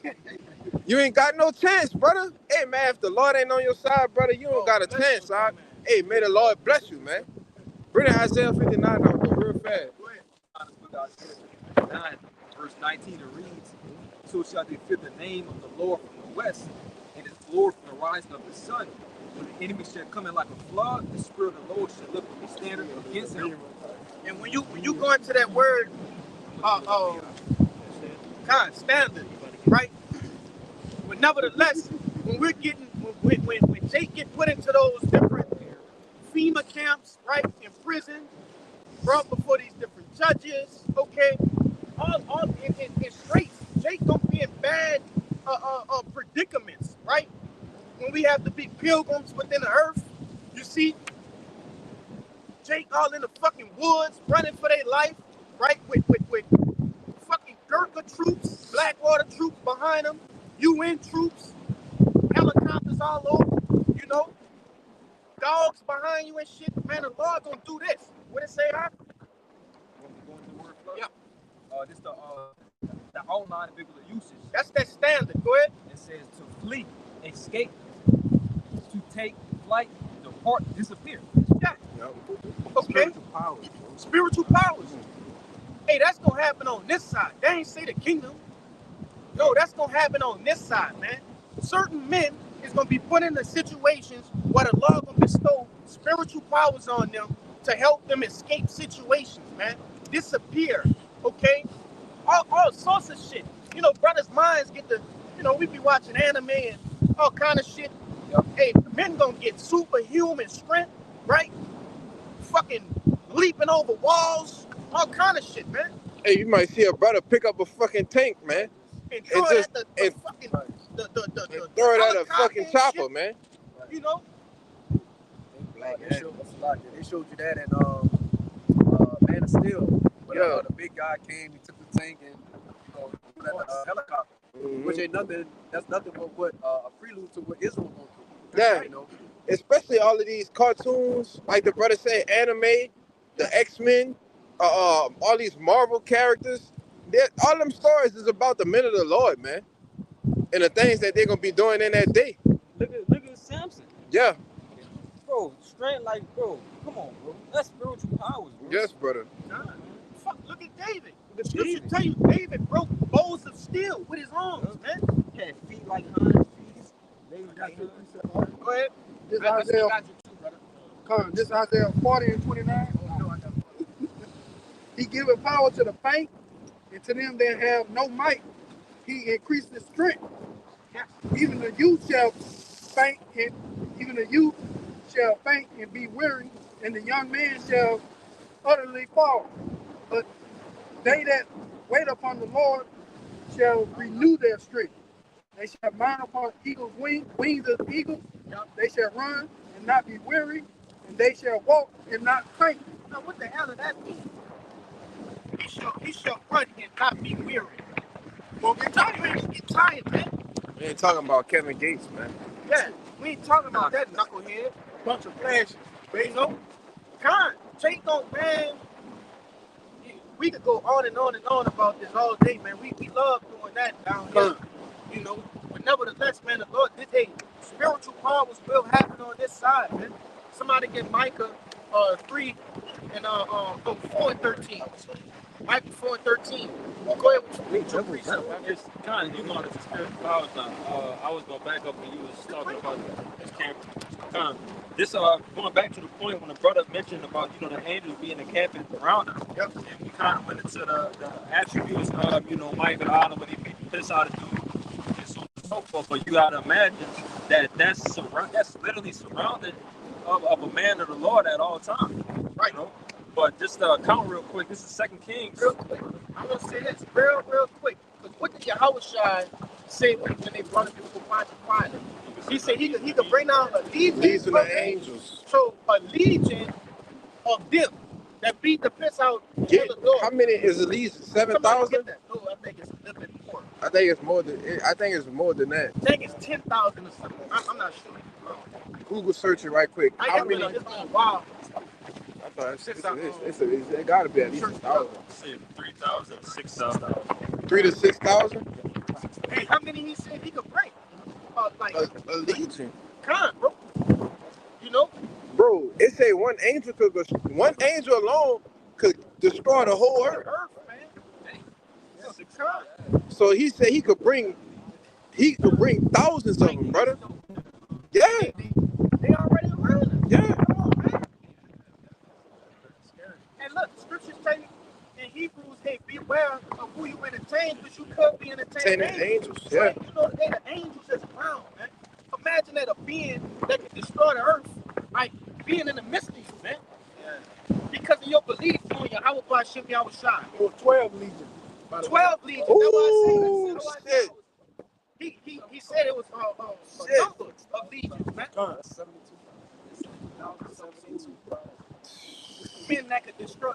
You ain't got no chance, brother. Hey, man, if the Lord ain't on your side, brother, you don't got a chance, son. Hey, may the Lord bless you, man. Bring that Isaiah 59 out, though, real fast. Go ahead. Isaiah 9, verse 19, it reads, "So shall they fear the name of the Lord from the west, and his glory from the rising of the sun. When the enemy shall come in like a flood, the Spirit of the Lord shall lift up a standard against him." And when you go into that word, standard, right? But nevertheless, when we're getting when Jake get put into those different FEMA camps, right, in prison, brought before these different judges, okay, all in straits. Jake gonna be in bad predicaments, right? When we have to be pilgrims within the earth, you see, Jake all in the fucking woods, running for their life, right? With fucking Gurkha troops, Blackwater troops behind them, UN troops, helicopters all over, you know, dogs behind you and shit. Man, the Lord gonna do this. What it say, huh? Yeah. This the outline of biblical usage. That's that standard. Go ahead. It says to flee, escape, to take flight, depart, disappear. Yeah. Yup. Okay. Spiritual powers, bro. Spiritual powers. Hey, that's gonna happen on this side. They ain't say the kingdom. No, that's gonna happen on this side, man. Certain men is gonna be put in the situations where the Lord gonna bestow spiritual powers on them to help them escape situations, man. Disappear, okay? All sorts of shit. You know, brothers' minds get to, you know, we be watching anime and all kind of shit. Hey, men gonna get superhuman strength, right? Fucking leaping over walls, all kind of shit, man. Hey, you might see a brother pick up a fucking tank, man, And throw It it just- at and- the fucking and throw it at a helicopter fucking and chopper, shit, man. you know? They showed you that in Man of Steel. When the big guy came, he took the tank and threw it at the helicopter. Which ain't nothing. That's nothing but what a prelude to what Israel going through. Yeah. You know. Especially all of these cartoons, like the brother said, anime, the X-Men, all these Marvel characters. All them stories is about the men of the Lord, man, and the things that they're gonna be doing in that day. Look at Samson. Yeah. Bro, straight like, bro, come on, bro. That's spiritual powers, bro. Yes, brother. Nah. Fuck, look at David. The Look at scripture David. tell you David broke bowls of steel with his arms, man. He had feet like hinds feet. David got feet. Go ahead. This I Isaiah, got you too, brother. come, this Isaiah 40 and 29. He giveth power to the faint, and to them that have no might, he increases strength. Even the youth shall faint, and be weary, and the young man shall utterly fall. But they that wait upon the Lord shall renew their strength. They shall mount upon eagles' wings of eagles. They shall run and not be weary, and they shall walk and not faint. Now, what the hell does that mean? He shall run and not be weary. Well, we talking about get tired, man. We ain't talking about Kevin Gates, man. Yeah, we ain't talking about that knucklehead. Bunch of flashes. But you know, Jake don't, man. We could go on and on and on about this all day, man. We love doing that down here, you know. But nevertheless, man, the Lord did a spiritual powers will happen on this side, man. Somebody get Micah 3 and 4 and 13. Micah 4 and 13. Go ahead with your precept, man. It's kind of, you know, the spiritual powers now. I was going to back up when you was talking about this camp. This going back to the point when the brother mentioned about, you know, the angels being encamping around us. Yep. And we kind of went into the attributes of, you know, Michael Island when he beat the piss out of dude and so on and so forth. But you got to imagine that that's literally surrounded of a man of the Lord at all times. Right. You know? But just count real quick. This is 2 Kings. Real quick. I'm going to say this real quick. Because what did Yahushua say when they brought him before Pontius Pilate? He said he could bring down a legion of angels. So a legion of them that beat the piss out of the Lord. How many is at least 7,000? No, I think it's a little bit more. I think it's more than that. I think it's 10,000 or something. I'm not sure. Google search it right quick. How many? It's on wild. I thought it gotta be at least 1,000. 3,000, 6,000. 3,000 to 6,000. Hey, how many he said he could bring? Like A legion. bro. You know? Bro, it say one angel alone could destroy the whole earth. So he said he could bring thousands of them, brother. Yeah. They already around us. Yeah. Come on, man. And look, the scriptures tell you in Hebrews, hey, beware of who you entertain, because you could be entertaining angels. Yeah. Right? You know, they the angels that's around, man. Imagine that a being that could destroy the earth, like being in the midst of you, man. Yeah. Because of your belief on your Yahweh Shem Yahweh Shai. 12 legions. 12 legions. Ooh, that's why I shit. said he said it was a number of legions, man. 72. Men that could destroy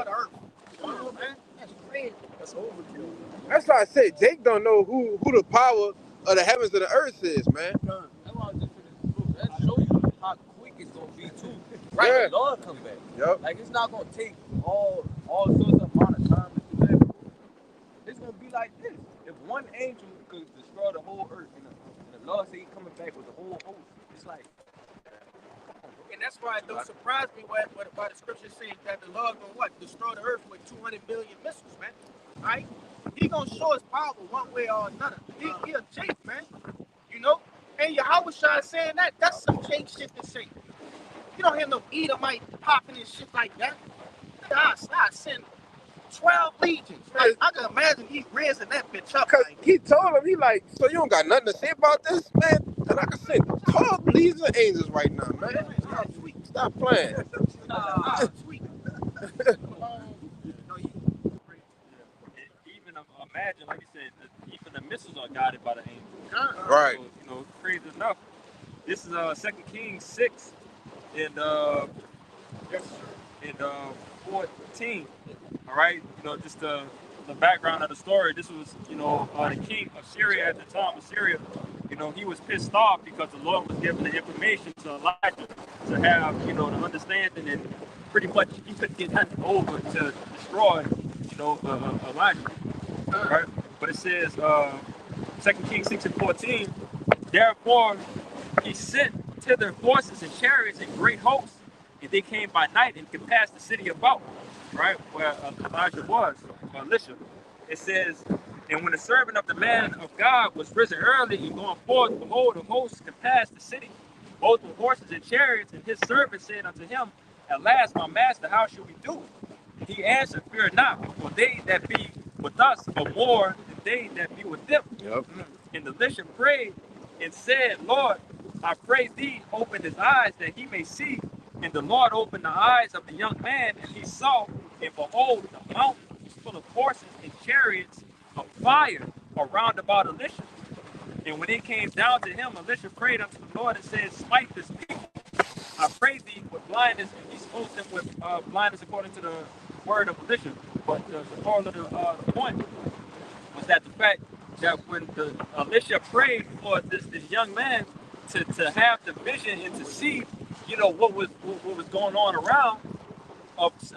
the earth. Come on, man. That's crazy. That's overkill. That's why I said Jake don't know who the power of the heavens and the earth is, man. That's why I was just finna that show you how quick it's gonna be too. Right, Yeah. the Lord come back. Yep. Like it's not gonna take all sorts of amount of time to do that. It's gonna be like this. If one angel could destroy the whole earth, and the Lord say He coming back with the whole host, it's like. And that's why it don't surprise me why the scripture says that the Lord gonna destroy the earth with 200 billion missiles, man. Right? He gonna show his power one way or another. He a Jake, man. You know? And Yahweh Shai saying that's some Jake shit to say. You don't hear no Edomite popping and shit like that. I send 12 legions. Like, I can imagine he raising that bitch up. Cause Like, he told him, he like, so you don't got nothing to say about this, man? And I can send 12 legions of angels right now, man. Stop playing. sweet. Even imagine, like you said, even the missiles are guided by the angels. Right. So, you know, crazy enough. This is 2 Kings 6 and 14. All right, you know, just the background of the story. This was, you know, the king of Syria at the time of Syria. You know, he was pissed off because the Lord was giving the information to Elijah to have, you know, the understanding, and pretty much he couldn't get nothing over to destroy, you know, Elijah. All right, but it says 2 Kings 6 and 14. Therefore, he sent thither forces and chariots and great hosts, and they came by night and compassed the city about, right, where Elijah was, Elisha. It says, and when the servant of the man of God was risen early and going forth, behold, the hosts compassed the city, both with horses and chariots, and his servant said unto him, at last, my master, how shall we do it? He answered, fear not, for they that be with us are more than they that be with them. Yep. And Elisha prayed and said, Lord, I pray thee, open his eyes that he may see. And the Lord opened the eyes of the young man, and he saw, and behold, the mountain was full of horses and chariots of fire around about Elisha. And when it came down to him, Elisha prayed unto the Lord and said, smite this people, I pray thee, with blindness. And he smote them with blindness according to the word of Elisha. But the moral of the point was that the fact that when Elisha prayed for this young man to have the vision and to see, you know, what was going on around.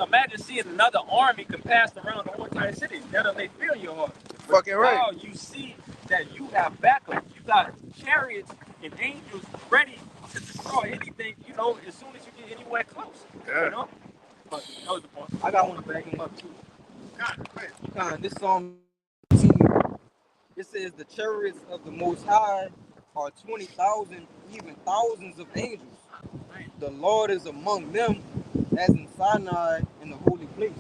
Imagine seeing another army compassed around the whole entire city. That'll make fear in your heart. But Fucking right. now you see that you have backup. You got chariots and angels ready to destroy anything, you know, as soon as you get anywhere close. Yeah. You know? But that was the point. I got one to back him up too. God, This Psalm 18, it says the chariots of the Most High are 20,000, even thousands of angels. The Lord is among them, as in Sinai in the holy place.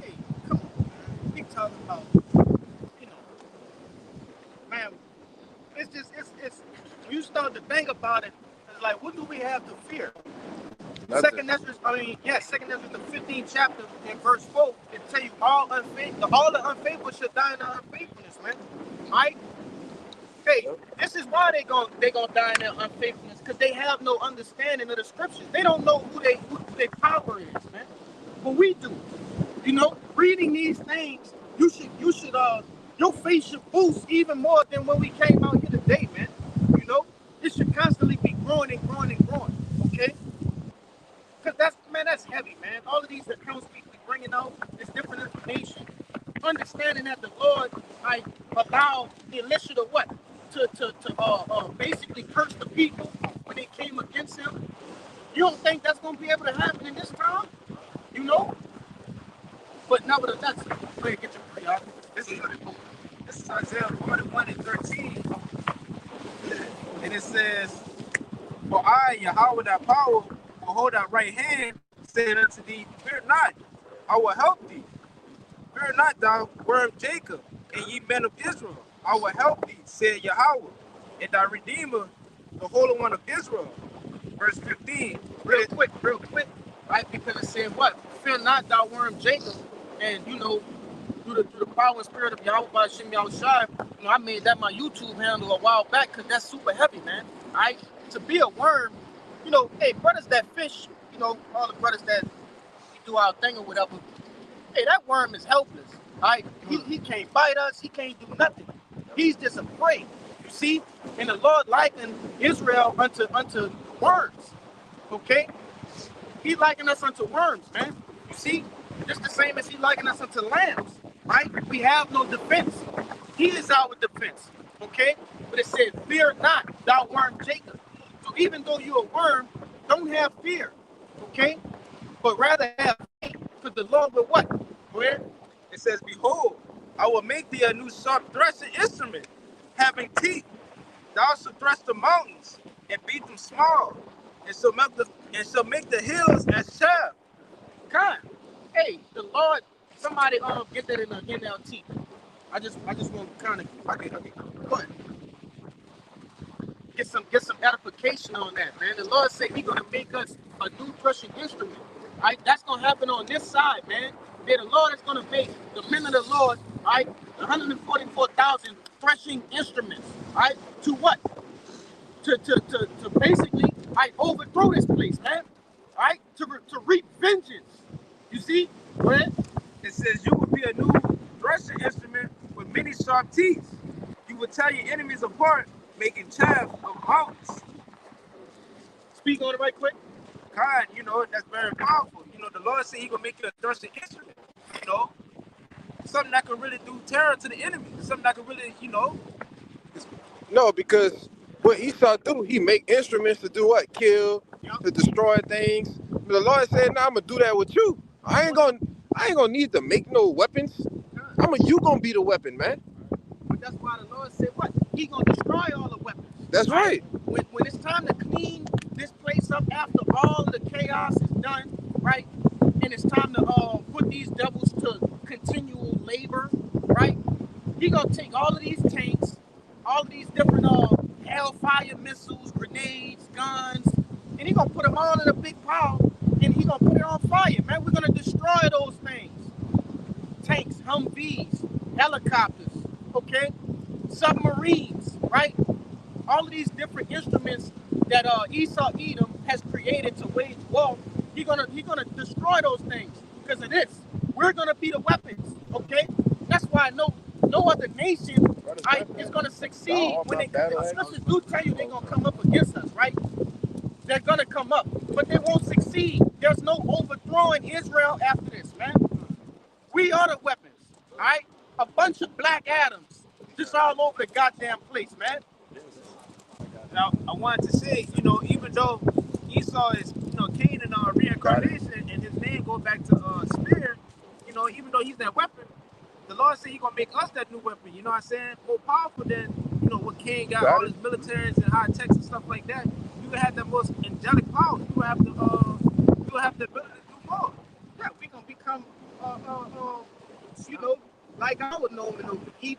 hey, come on, man. We talking about, you know, man. It's just, it's. When you start to think about it, it's like, what do we have to fear? Nothing. Second Ezra, Second Ezra, the 15th chapter in verse 4, it tell you all the unfaithful should die in their unfaithfulness, man. Right? Hey, this is why they gonna die in their unfaithfulness, because they have no understanding of the scriptures. They don't know who their power is, man. But we do. You know, reading these things, you should your faith should boost even more than when we came out here today, man. You know, it should constantly be growing and growing and growing. Okay. Because that's heavy, man. All of these accounts we bringing out is different information. Understanding that the Lord allowed Elisha to what? To basically curse the people when they came against him. You don't think that's going to be able to happen in this time? You know? But nevertheless, go ahead, get your free out. This is Isaiah 41 and 13. And it says, for I, Yahweh thy power, will hold thy right hand, saying unto thee, fear not, I will help thee. Fear not, thou worm Jacob, and ye men of Israel. I will help thee, said Yahweh, and thy Redeemer, the Holy One of Israel. Verse 15. Real quick, right? Because it said what? Fear not, thou worm Jacob. And, you know, through the power and spirit of Yahweh by Shem Yahushai, you know, I made that my YouTube handle a while back because that's super heavy, man. Right? To be a worm, you know, hey, brothers that fish, you know, all the brothers that do our thing or whatever, hey, that worm is helpless. Right? He can't bite us, he can't do nothing. He's just afraid. You see? And the Lord likened Israel unto worms. Okay? He likened us unto worms, man. You see? Just the same as he likened us unto lambs. Right? We have no defense. He is our defense. Okay? But it said, fear not, thou worm Jacob. So even though you're a worm, don't have fear. Okay? But rather have faith. Because the Lord will what? Where? It says, behold, I will make thee a new sharp threshing instrument, having teeth. Thou shalt thresh the mountains and beat them small, and shall make the hills as chaff. God, hey, the Lord, somebody get that in the NLT. I just want to kind of okay. Go ahead. Get some edification on that, man. The Lord said He's gonna make us a new threshing instrument. Right? That's gonna happen on this side, man. The Lord is gonna make the men of the Lord, right? 144,000 threshing instruments, right? To what? To basically, right, overthrow this place, man. Right? To reap vengeance. You see? Go ahead. It says, you will be a new threshing instrument with many sharp teeth. You will tear your enemies apart, making chaff of mountains. Speak on it right quick. God, you know, that's very powerful. You know, the Lord said He gonna make you a threshing instrument. You know, something that can really do terror to the enemy. Something that can really, you know. No, because what Esau do, he make instruments to do what? Kill, to destroy things. But the Lord said, "No, I'm gonna do that with you. I ain't gonna need to make no weapons. You gonna be the weapon, man." But that's why the Lord said what? He gonna destroy all the weapons. That's right. When it's time to clean this place up after all of the chaos is done, right? And it's time to put these devils to continual labor, right? He gonna take all of these tanks, all of these different hellfire missiles, grenades, guns, and he gonna put them all in a big pile, and he gonna put it on fire, man. We're gonna destroy those things. Tanks, Humvees, helicopters, okay? Submarines, right? All of these different instruments that Esau Edom has created to wage war, he's gonna destroy those things because of this. We're gonna be the weapons, okay? That's why no other nation is gonna succeed when the scriptures do tell you they're gonna come up against us, right? They're gonna come but they won't succeed. There's no overthrowing Israel after this, man. We are the weapons, all right? A bunch of Black Adams just all over the goddamn place, man. Now, I wanted to say, you know, even though Esau is, you know, Cain and reincarnation, and his name goes back to spear, you know, even though he's that weapon, the Lord said He's gonna make us that new weapon. You know what I'm saying? More powerful than, you know, what Cain got, all his militaries and high techs and stuff like that. You gonna have that most angelic power. You gonna have the ability to do more. Yeah, we gonna become, you know, like I would know, you know, he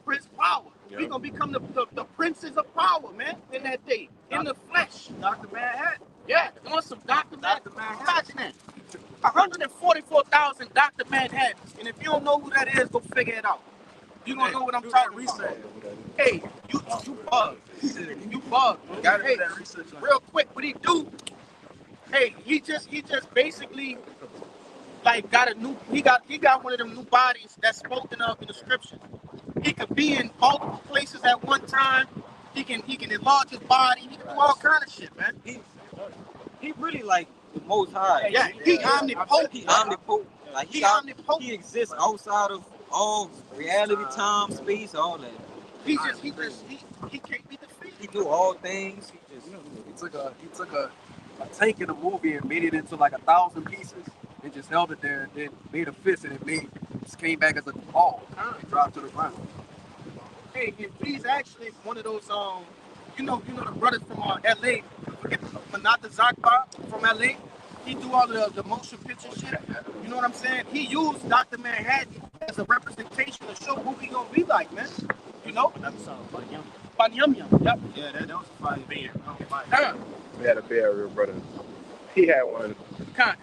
Prince Power. Yeah. We gonna become the princes of power, man, in that day, in the flesh. Dr. Manhattan. Yeah, on some Dr. Manhattan. Imagine that. 144,000 Dr. Manhattans. And if you don't know who that is, go figure it out. You gonna know what I'm talking about. Hey, you bug. You bug. Gotta do Hey, that research on real quick, what he do? Hey, he just basically like got a new he got one of them new bodies that's spoken of in the scriptures. He could be in multiple places at one time. He can enlarge his body. He can do all kind of shit, man. He really like the Most High. Yeah, he omnipotent. He omnipotent. Like He omnipotent. he exists outside of all reality, time, space, all that. He can't be defeated. He do all things. He took a tank in a movie and made it into like 1,000 pieces and just held it there and then made a fist and it just came back as a ball and dropped to the ground. Hey, and he's actually one of those you know the brothers from LA, Manata Zakbar from LA. He do all the motion picture shit. You know what I'm saying? He used Dr. Manhattan as a representation to show who we gonna be like, man. You know? Banyam. Yep. Yeah, that was a fire beer. We had a Bay Area brother. He had one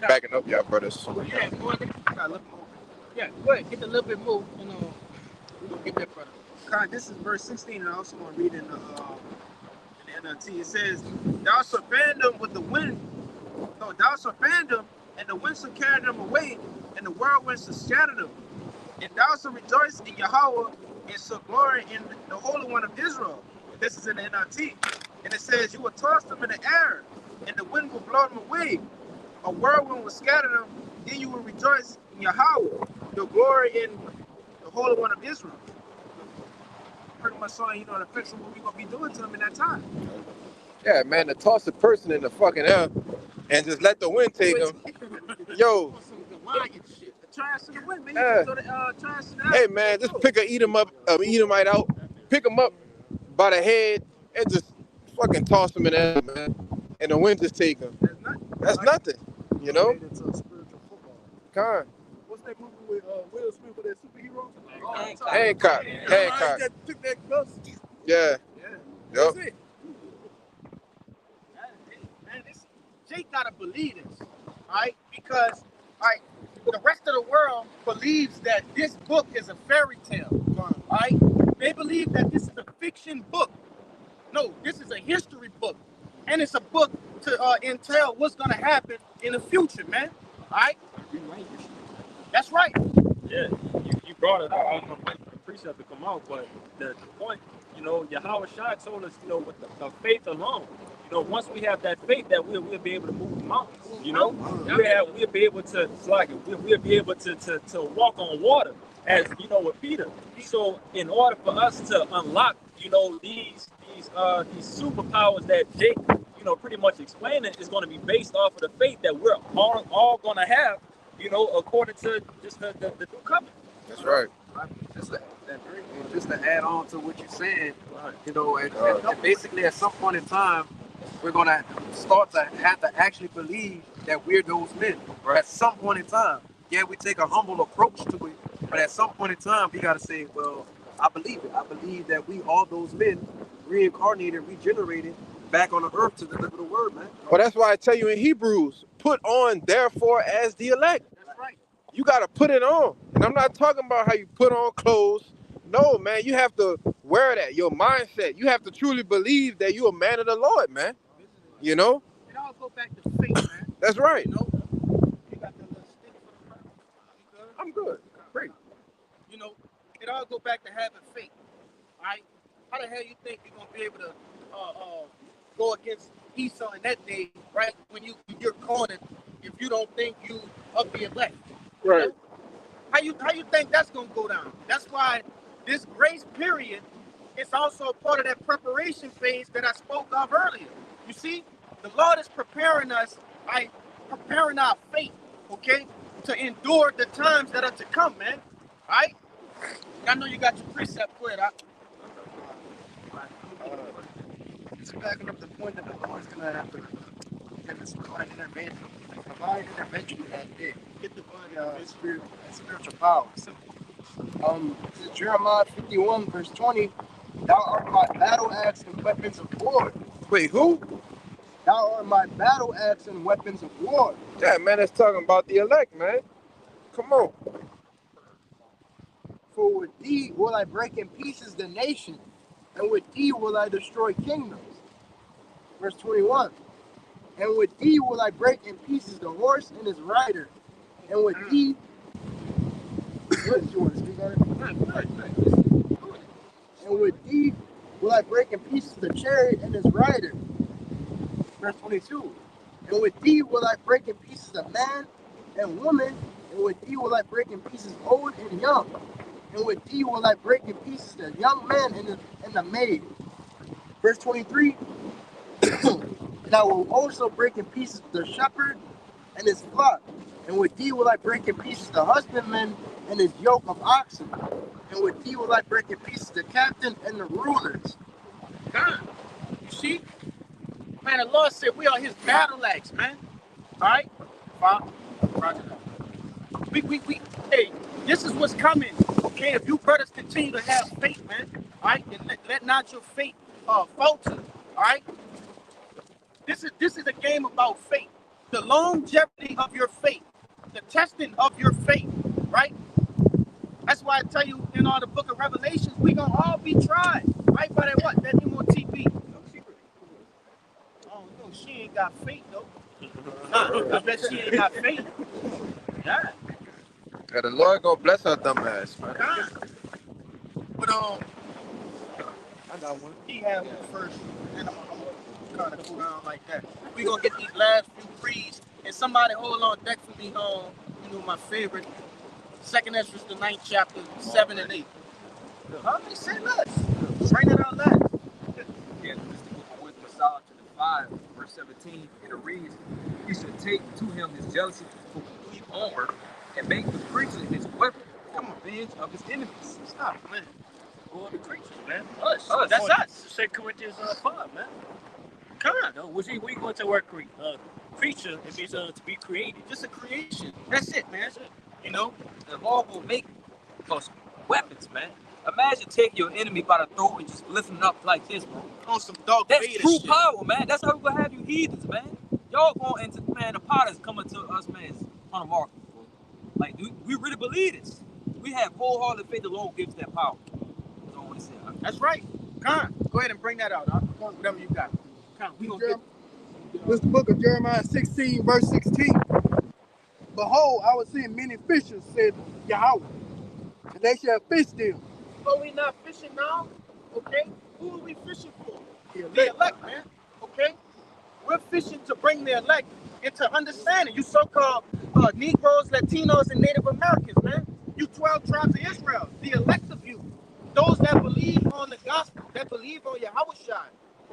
backing up y'all brothers. Yeah, go ahead. Yeah, go ahead. Get a little bit more, and we're gonna get that brother. God, this is verse 16, and I also want to read in the NLT. It says, "Thou shalt fan them with the wind. No, thou shalt fan them, and the wind shall carry them away, and the whirlwind shall scatter them. And thou shalt rejoice in Yahweh, and shall glory in the Holy One of Israel." This is in the NLT. And it says, "You will toss them in the air, and the wind will blow them away. A whirlwind will scatter them. Then you will rejoice in Yahweh, your glory in the Holy One of Israel." Pretty much showing, you know, the picture of what we're going to be doing to them in that time. Yeah, man, to toss a person in the fucking air and just let the wind take them. Yo, The trash in the wind, man. Yeah. You can throw the trash in the air. hey man, just pick a Edomite out, pick him up by the head and just fucking toss him in the air, man. And the wind just take him. That's nothing. That's nothing, you know? Made it into a spiritual football. Con. What's that movie with Will Smith with that superhero? Hancock. That took that bus. Yeah. Yeah. Yep. That's it. Man, Jake gotta believe this, all right? Because, all right, the rest of the world believes that this book is a fairy tale, all right? They believe that this is a fiction book. No, this is a history book, and it's a book to entail what's gonna happen in the future, man. All right? That's right. Yeah, you brought it up. I don't know when the precept to come out, but the point, you know, Yahweh Shai told us, you know, with the faith alone, you know, once we have that faith, that we'll be able to move the mountains. You know, we'll be able to we'll be able to walk on water, as you know, with Peter. So, in order for us to unlock, you know, these superpowers that Jake, you know, pretty much explaining, is going to be based off of the faith that we're all going to have, you know, according to just the new covenant. That's right. Just to add on to what you're saying, you know, and basically at some point in time, we're gonna start to have to actually believe that we're those men. Right. At some point in time, yeah, we take a humble approach to it, but at some point in time, we gotta say, well, I believe it. I believe that we are those men, reincarnated, regenerated, back on the earth to deliver the word, man. Well, that's why I tell you in Hebrews, put on therefore as the elect. That's right. You got to put it on. And I'm not talking about how you put on clothes. No, man, you have to wear that, your mindset. You have to truly believe that you're a man of the Lord, man. You know? It all go back to faith, man. That's right. You know? You got the little stick for the purpose. You good? I'm good. Great. You know, it all go back to having faith. All right? How the hell you think you're gonna be able to go against Esau in that day, right? When you're cornered, if you don't think you of the elect. Right. How you think that's gonna go down? That's why this grace period is also a part of that preparation phase that I spoke of earlier. You see, the Lord is preparing us, right? Preparing our faith, okay, to endure the times that are to come, man. Right? I know you got your precept for it. It's backing up the point that the Lord's gonna have to get this divine intervention. Divine intervention that day. Get the spiritual power. This is Jeremiah 51, verse 20. Thou art my battle axe and weapons of war. Wait, who? Thou art my battle axe and weapons of war. That man is talking about the elect, man. Come on. For with thee will I break in pieces the nation, and with thee will I destroy kingdoms. Verse 21. And with thee will I break in pieces the horse and his rider, and with thee. What, you want to speak on it? And with thee will I break in pieces the chariot and his rider. Verse 22. And with thee will I break in pieces the man and woman, and with thee will I break in pieces old and young. And with thee will I break in pieces the young man and the maid. Verse 23. And I will also break in pieces the shepherd and his flock. And with thee will I break in pieces the husbandman and his yoke of oxen. And with thee will I break in pieces the captain and the rulers. God, you see? Man, the Lord said we are his battle axe, man. All right? Roger that. Hey, this is what's coming. Okay, if you brothers continue to have faith, man, all right, and let not your faith falter, all right? This is a game about faith. The longevity of your faith, the testing of your faith, right? That's why I tell you in all the book of Revelations, we gonna all be tried, right? By that what? That MOTP. Oh no, she ain't got faith though. I bet she ain't got faith. Yeah. Yeah, the Lord gonna bless her dumb ass, man. But I got one. He had one first, and I'm kind of cool down like that. We gonna get these last few breeds, and somebody hold on deck for me. You know my favorite, 2nd Esdras, the 9th chapter, 7 and 8. How many say less? Bring it out last. Yeah, this is the book of Wisdom, Psalm 5, verse 17. It reads, "He should take to him his jealousy for complete armor, and make the preacher his weapon for revenge of his enemies." Stop, man. Who are the creatures, man? Us. That's us. 2 Corinthians 5, man. Come on. No, we going to work creature. It means to be created. Just a creation. That's it, man. That's it. You know, the Lord will make us weapons, man. Imagine taking your enemy by the throat and just lifting him up like this, man. On some dog That's Vader true shit. power, man. That's how we're gonna have you heathens, man. Y'all going into, man, the potters coming to us, man, on the market. Like, we really believe this. We have wholehearted faith the Lord gives that power. That's all I want to say. That's right. Come on. Go ahead and bring that out. Whatever you got. Come on. We gonna get. This is the book of Jeremiah 16, verse 16. Behold, I was seeing many fishers, said Yahweh, and they shall fish them. But we not fishing now, okay? Who are we fishing for? The The elect, man. Okay? We're fishing to bring the elect into understanding. You so-called Negroes, Latinos, and Native Americans, man. You 12 tribes of Israel, the elect of you. Those that believe on the gospel, that believe on Yahushua,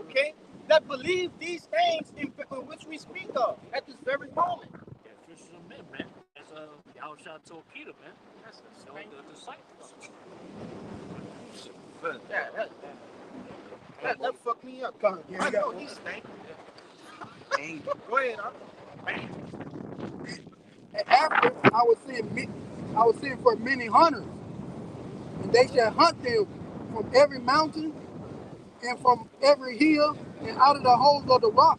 okay? That believe these things in which we speak of at this very moment. Yeah, fish of men, man. As Yahushua told Peter, man. That's the disciples. Yeah, that fucked me up. I know he stank. Go ahead, huh? And after I was seeing for many hunters, and they shall hunt them from every mountain and from every hill and out of the holes of the rock.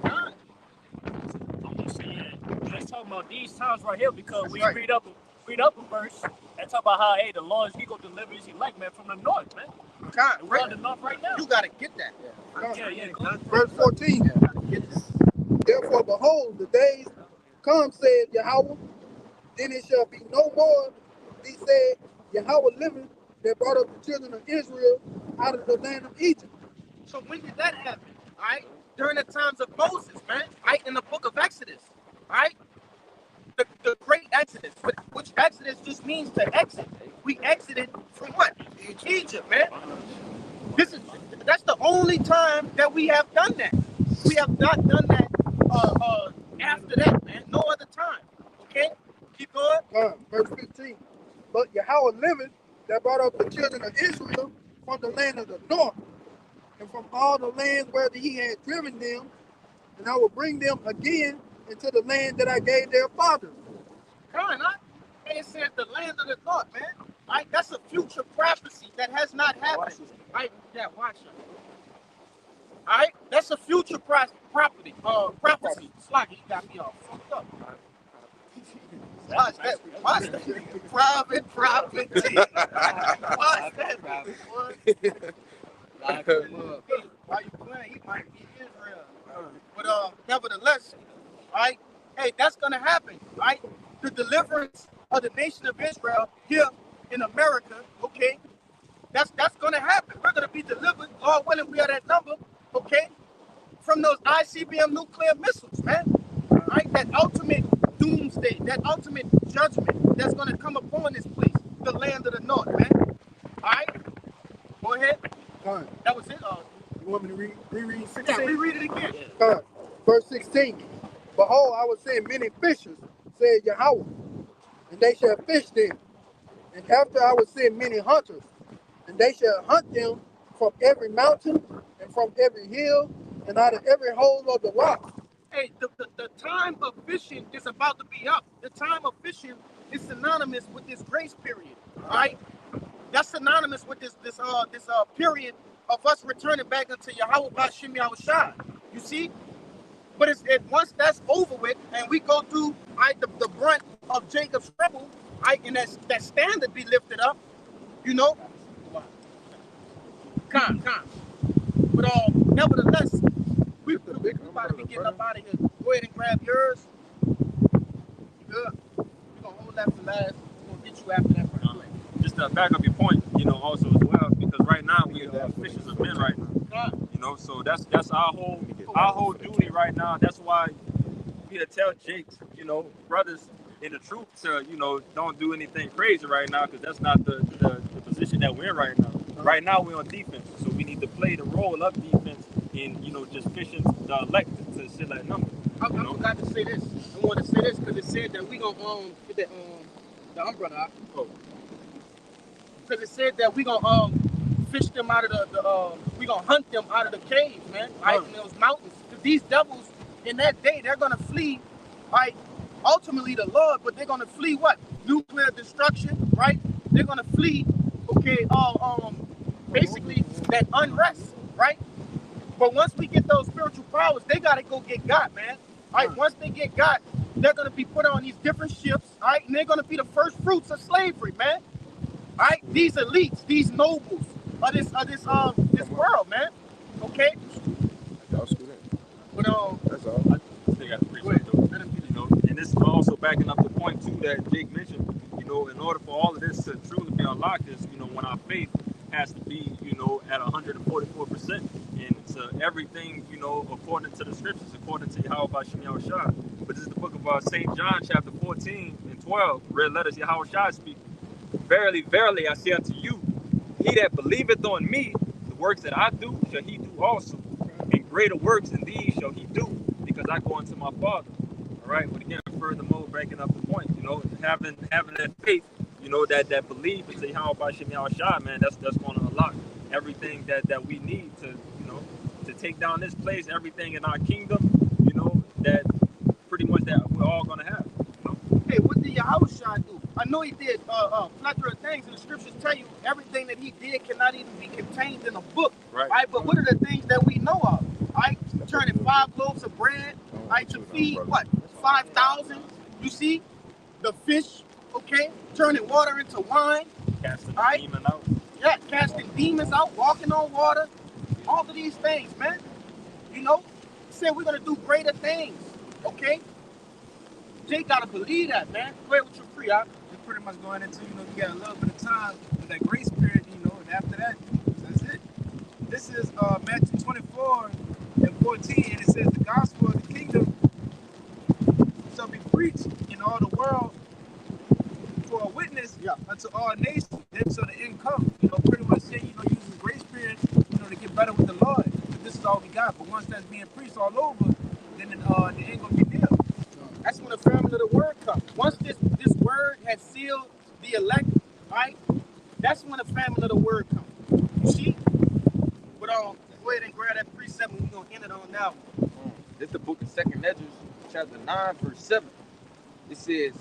I'm just saying, let's talk about these times right here because That's we right. read up a verse and talk about how, hey, the Lord, he gonna deliver his elect, man, from the north, man. God, We're on the north right now. you gotta get that. Yeah, go ahead. Verse 14. Get this. Therefore, behold, the days come, said Yahweh, then it shall be no more, he said, Yahweh living, that brought up the children of Israel out of the land of Egypt. So when did that happen? right? During the times of Moses, man, right? In the book of Exodus, right? The great Exodus, which Exodus just means to exit. We exited from what? Egypt, man. That's the only time that we have done that. We have not done that after that, man. No other time. Okay? Keep going. Verse 15. But Yahweh liveth that brought up the children of Israel from the land of the north, and from all the lands where he had driven them, and I will bring them again into the land that I gave their fathers. Come on, huh? Hey, it said the land of the north, man. Right? That's a future prophecy that has not happened. Right? Yeah, watch it. All right? That's a future prophecy. Sluggy, you got me all fucked up. Watch that. Watch that. Private property. Watch that, boy. Why you playing? He might be Israel. But nevertheless, right? Hey, that's gonna happen, right? The deliverance of the nation of Israel here in America, okay? That's gonna happen. We're gonna be delivered, Lord willing, we are that number, okay? From those ICBM nuclear missiles, man. Right? That ultimate doomsday, that ultimate judgment that's gonna come upon this place, the land of the north, man. All right? Go ahead. That was it. You want me to reread 16? Yeah, reread it again. Verse 16. Behold, I will send many fishers, said Yahweh, and they shall fish them. And after I will send many hunters, and they shall hunt them from every mountain and from every hill and out of every hole of the rock. Hey, the time of fishing is about to be up. The time of fishing is synonymous with this grace period, all right? That's synonymous with this period of us returning back unto Yahweh B'Shem Yahushua. You see? But once that's over with, and we go through the brunt of Jacob's trouble, and that standard be lifted up, you know. Come. But nevertheless, we about to be getting up out of here. Go ahead and grab yours. Good. We're gonna hold that for last. We're gonna get you after that. Just to back up your point, also as well, because right now we are fishers of men right now. So that's our whole duty right now. That's why we tell Jakes, brothers in the truth to, don't do anything crazy right now, because that's not the position that we're in right now. Right now we're on defense, so we need to play the role of defense in, just fishing the elect to sit that number. I forgot to say this. I want to say this because it said that we gonna get the umbrella. Because it said that we gonna fish them out of we gonna hunt them out of the caves, man, right, in those mountains. Because these devils in that day, they're gonna flee, right, ultimately the Lord, but they're gonna flee what? Nuclear destruction, right? They're gonna flee, okay, basically that unrest, right? But once we get those spiritual powers, they gotta go get God, man. All right, once they get God, they're gonna be put on these different ships, all right, and they're gonna be the first fruits of slavery, man. All right, these elites, these nobles of this world, man. Okay. Y'all screwed in. But that's all. I still got to preach though. And this is also backing up the point too that Jake mentioned. In order for all of this to truly be unlocked, is when our faith has to be at 144%, and so everything according to the scriptures, according to Yahweh B'Shem Yahushua. But this is the book of St. John, chapter 14 and 12. Red letters Yahushua speak. Verily, verily, I say unto you, he that believeth on me, the works that I do shall he do also, and greater works than these shall he do, because I go unto my Father. All right, but again, furthermore, breaking up the point, having that faith, that belief in Yahweh B'Shem Yahushua, man, that's going to unlock everything that we need to take down this place, everything in our kingdom, that pretty much that we're all going to have. Hey, what did Yahushua do? I know he did a plethora of things, and the scriptures tell you everything that he did cannot even be contained in a book. Right? But what are the things that we know of? Right? Turning 5 loaves of bread, right, to feed what? 5,000. You see? The fish, okay? Turning water into wine. Casting right? demons out. Yeah, casting demons out, walking on water. All of these things, man. Said we're gonna do greater things. Okay? Jake gotta believe that, man. Go ahead with your free out. We're pretty much going into, we got a little bit of time with that grace period, and after that, that's it. This is Matthew 24 and 14, and it says the gospel of the kingdom shall be preached in all the world for a witness unto all nations. Then so the end comes. Pretty much saying, using grace period, to get better with the Lord. This is all we got. But once that's being preached all over, then the end gonna be near. That's when the family of the word comes. Once this word has sealed the elect, right? That's when the family of the word comes. You see? But go ahead and grab that precept and we're gonna end it on now. This is the book of 2nd Ezra, chapter 9, verse 7. It says,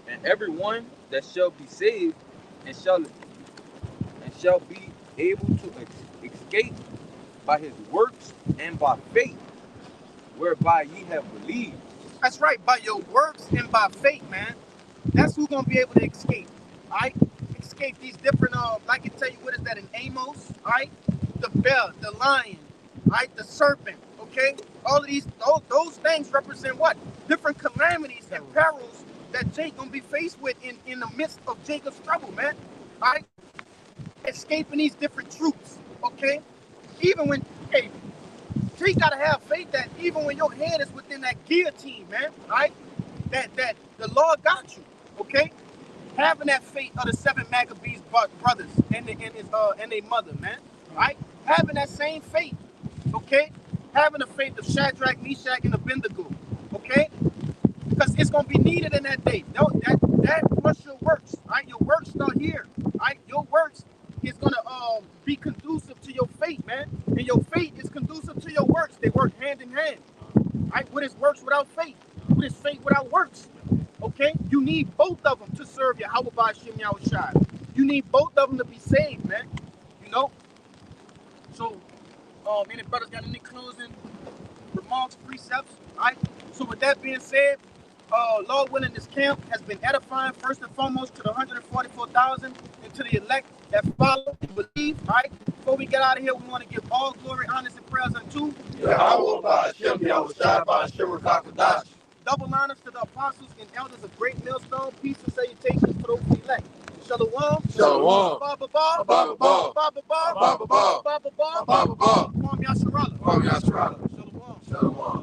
and everyone that shall be saved and shall be able to escape by his works and by faith, whereby ye have believed. That's right, by your works and by faith, man. That's who's gonna be able to escape. All right? Escape these different I can tell you what is that in Amos, all right? The bear, the lion, all right, the serpent, okay? All of these those things represent what? Different calamities and perils that Jake gonna be faced with in the midst of Jacob's trouble, man. All right? Escaping these different troops, okay? Even when, hey, Jake gotta have faith that even when your head is within that guillotine, man, right? That the Lord got you, okay? Having that faith of the 7 Maccabees brothers and their mother, man, right? Having that same faith, okay? Having the faith of Shadrach, Meshach, and Abednego, okay? Because it's gonna be needed in that day. That plus your works, right? Your works start here, right? Your works is gonna be conducive to your faith, man. And your faith is conducive to your works. They work hand in hand. Right? What is works without faith? What is faith without works? Okay? You need both of them to serve Yahweh B'Shem Yahushua. You need both of them to be saved, man. So, any brothers got any closing remarks, precepts? All right? So with that being said, Lord willing, this camp has been edifying first and foremost to the 144,000 and to the elect that follow and believe. All right. Before we get out of here, we want to give all glory, honors, and prayers unto Yahweh B'Shem Yahushua B'Shem Rakadash. double honors to the apostles and elders of Great Millstone. Peace and salutations to those who elect. Shalom. Shalom. Baba Ba. Baba Ba. Baba Ba. Baba Ba. Baba Ba. Baba Ba. Kwam Yasharala. Kwam Yasharala. Shalom. Shalom.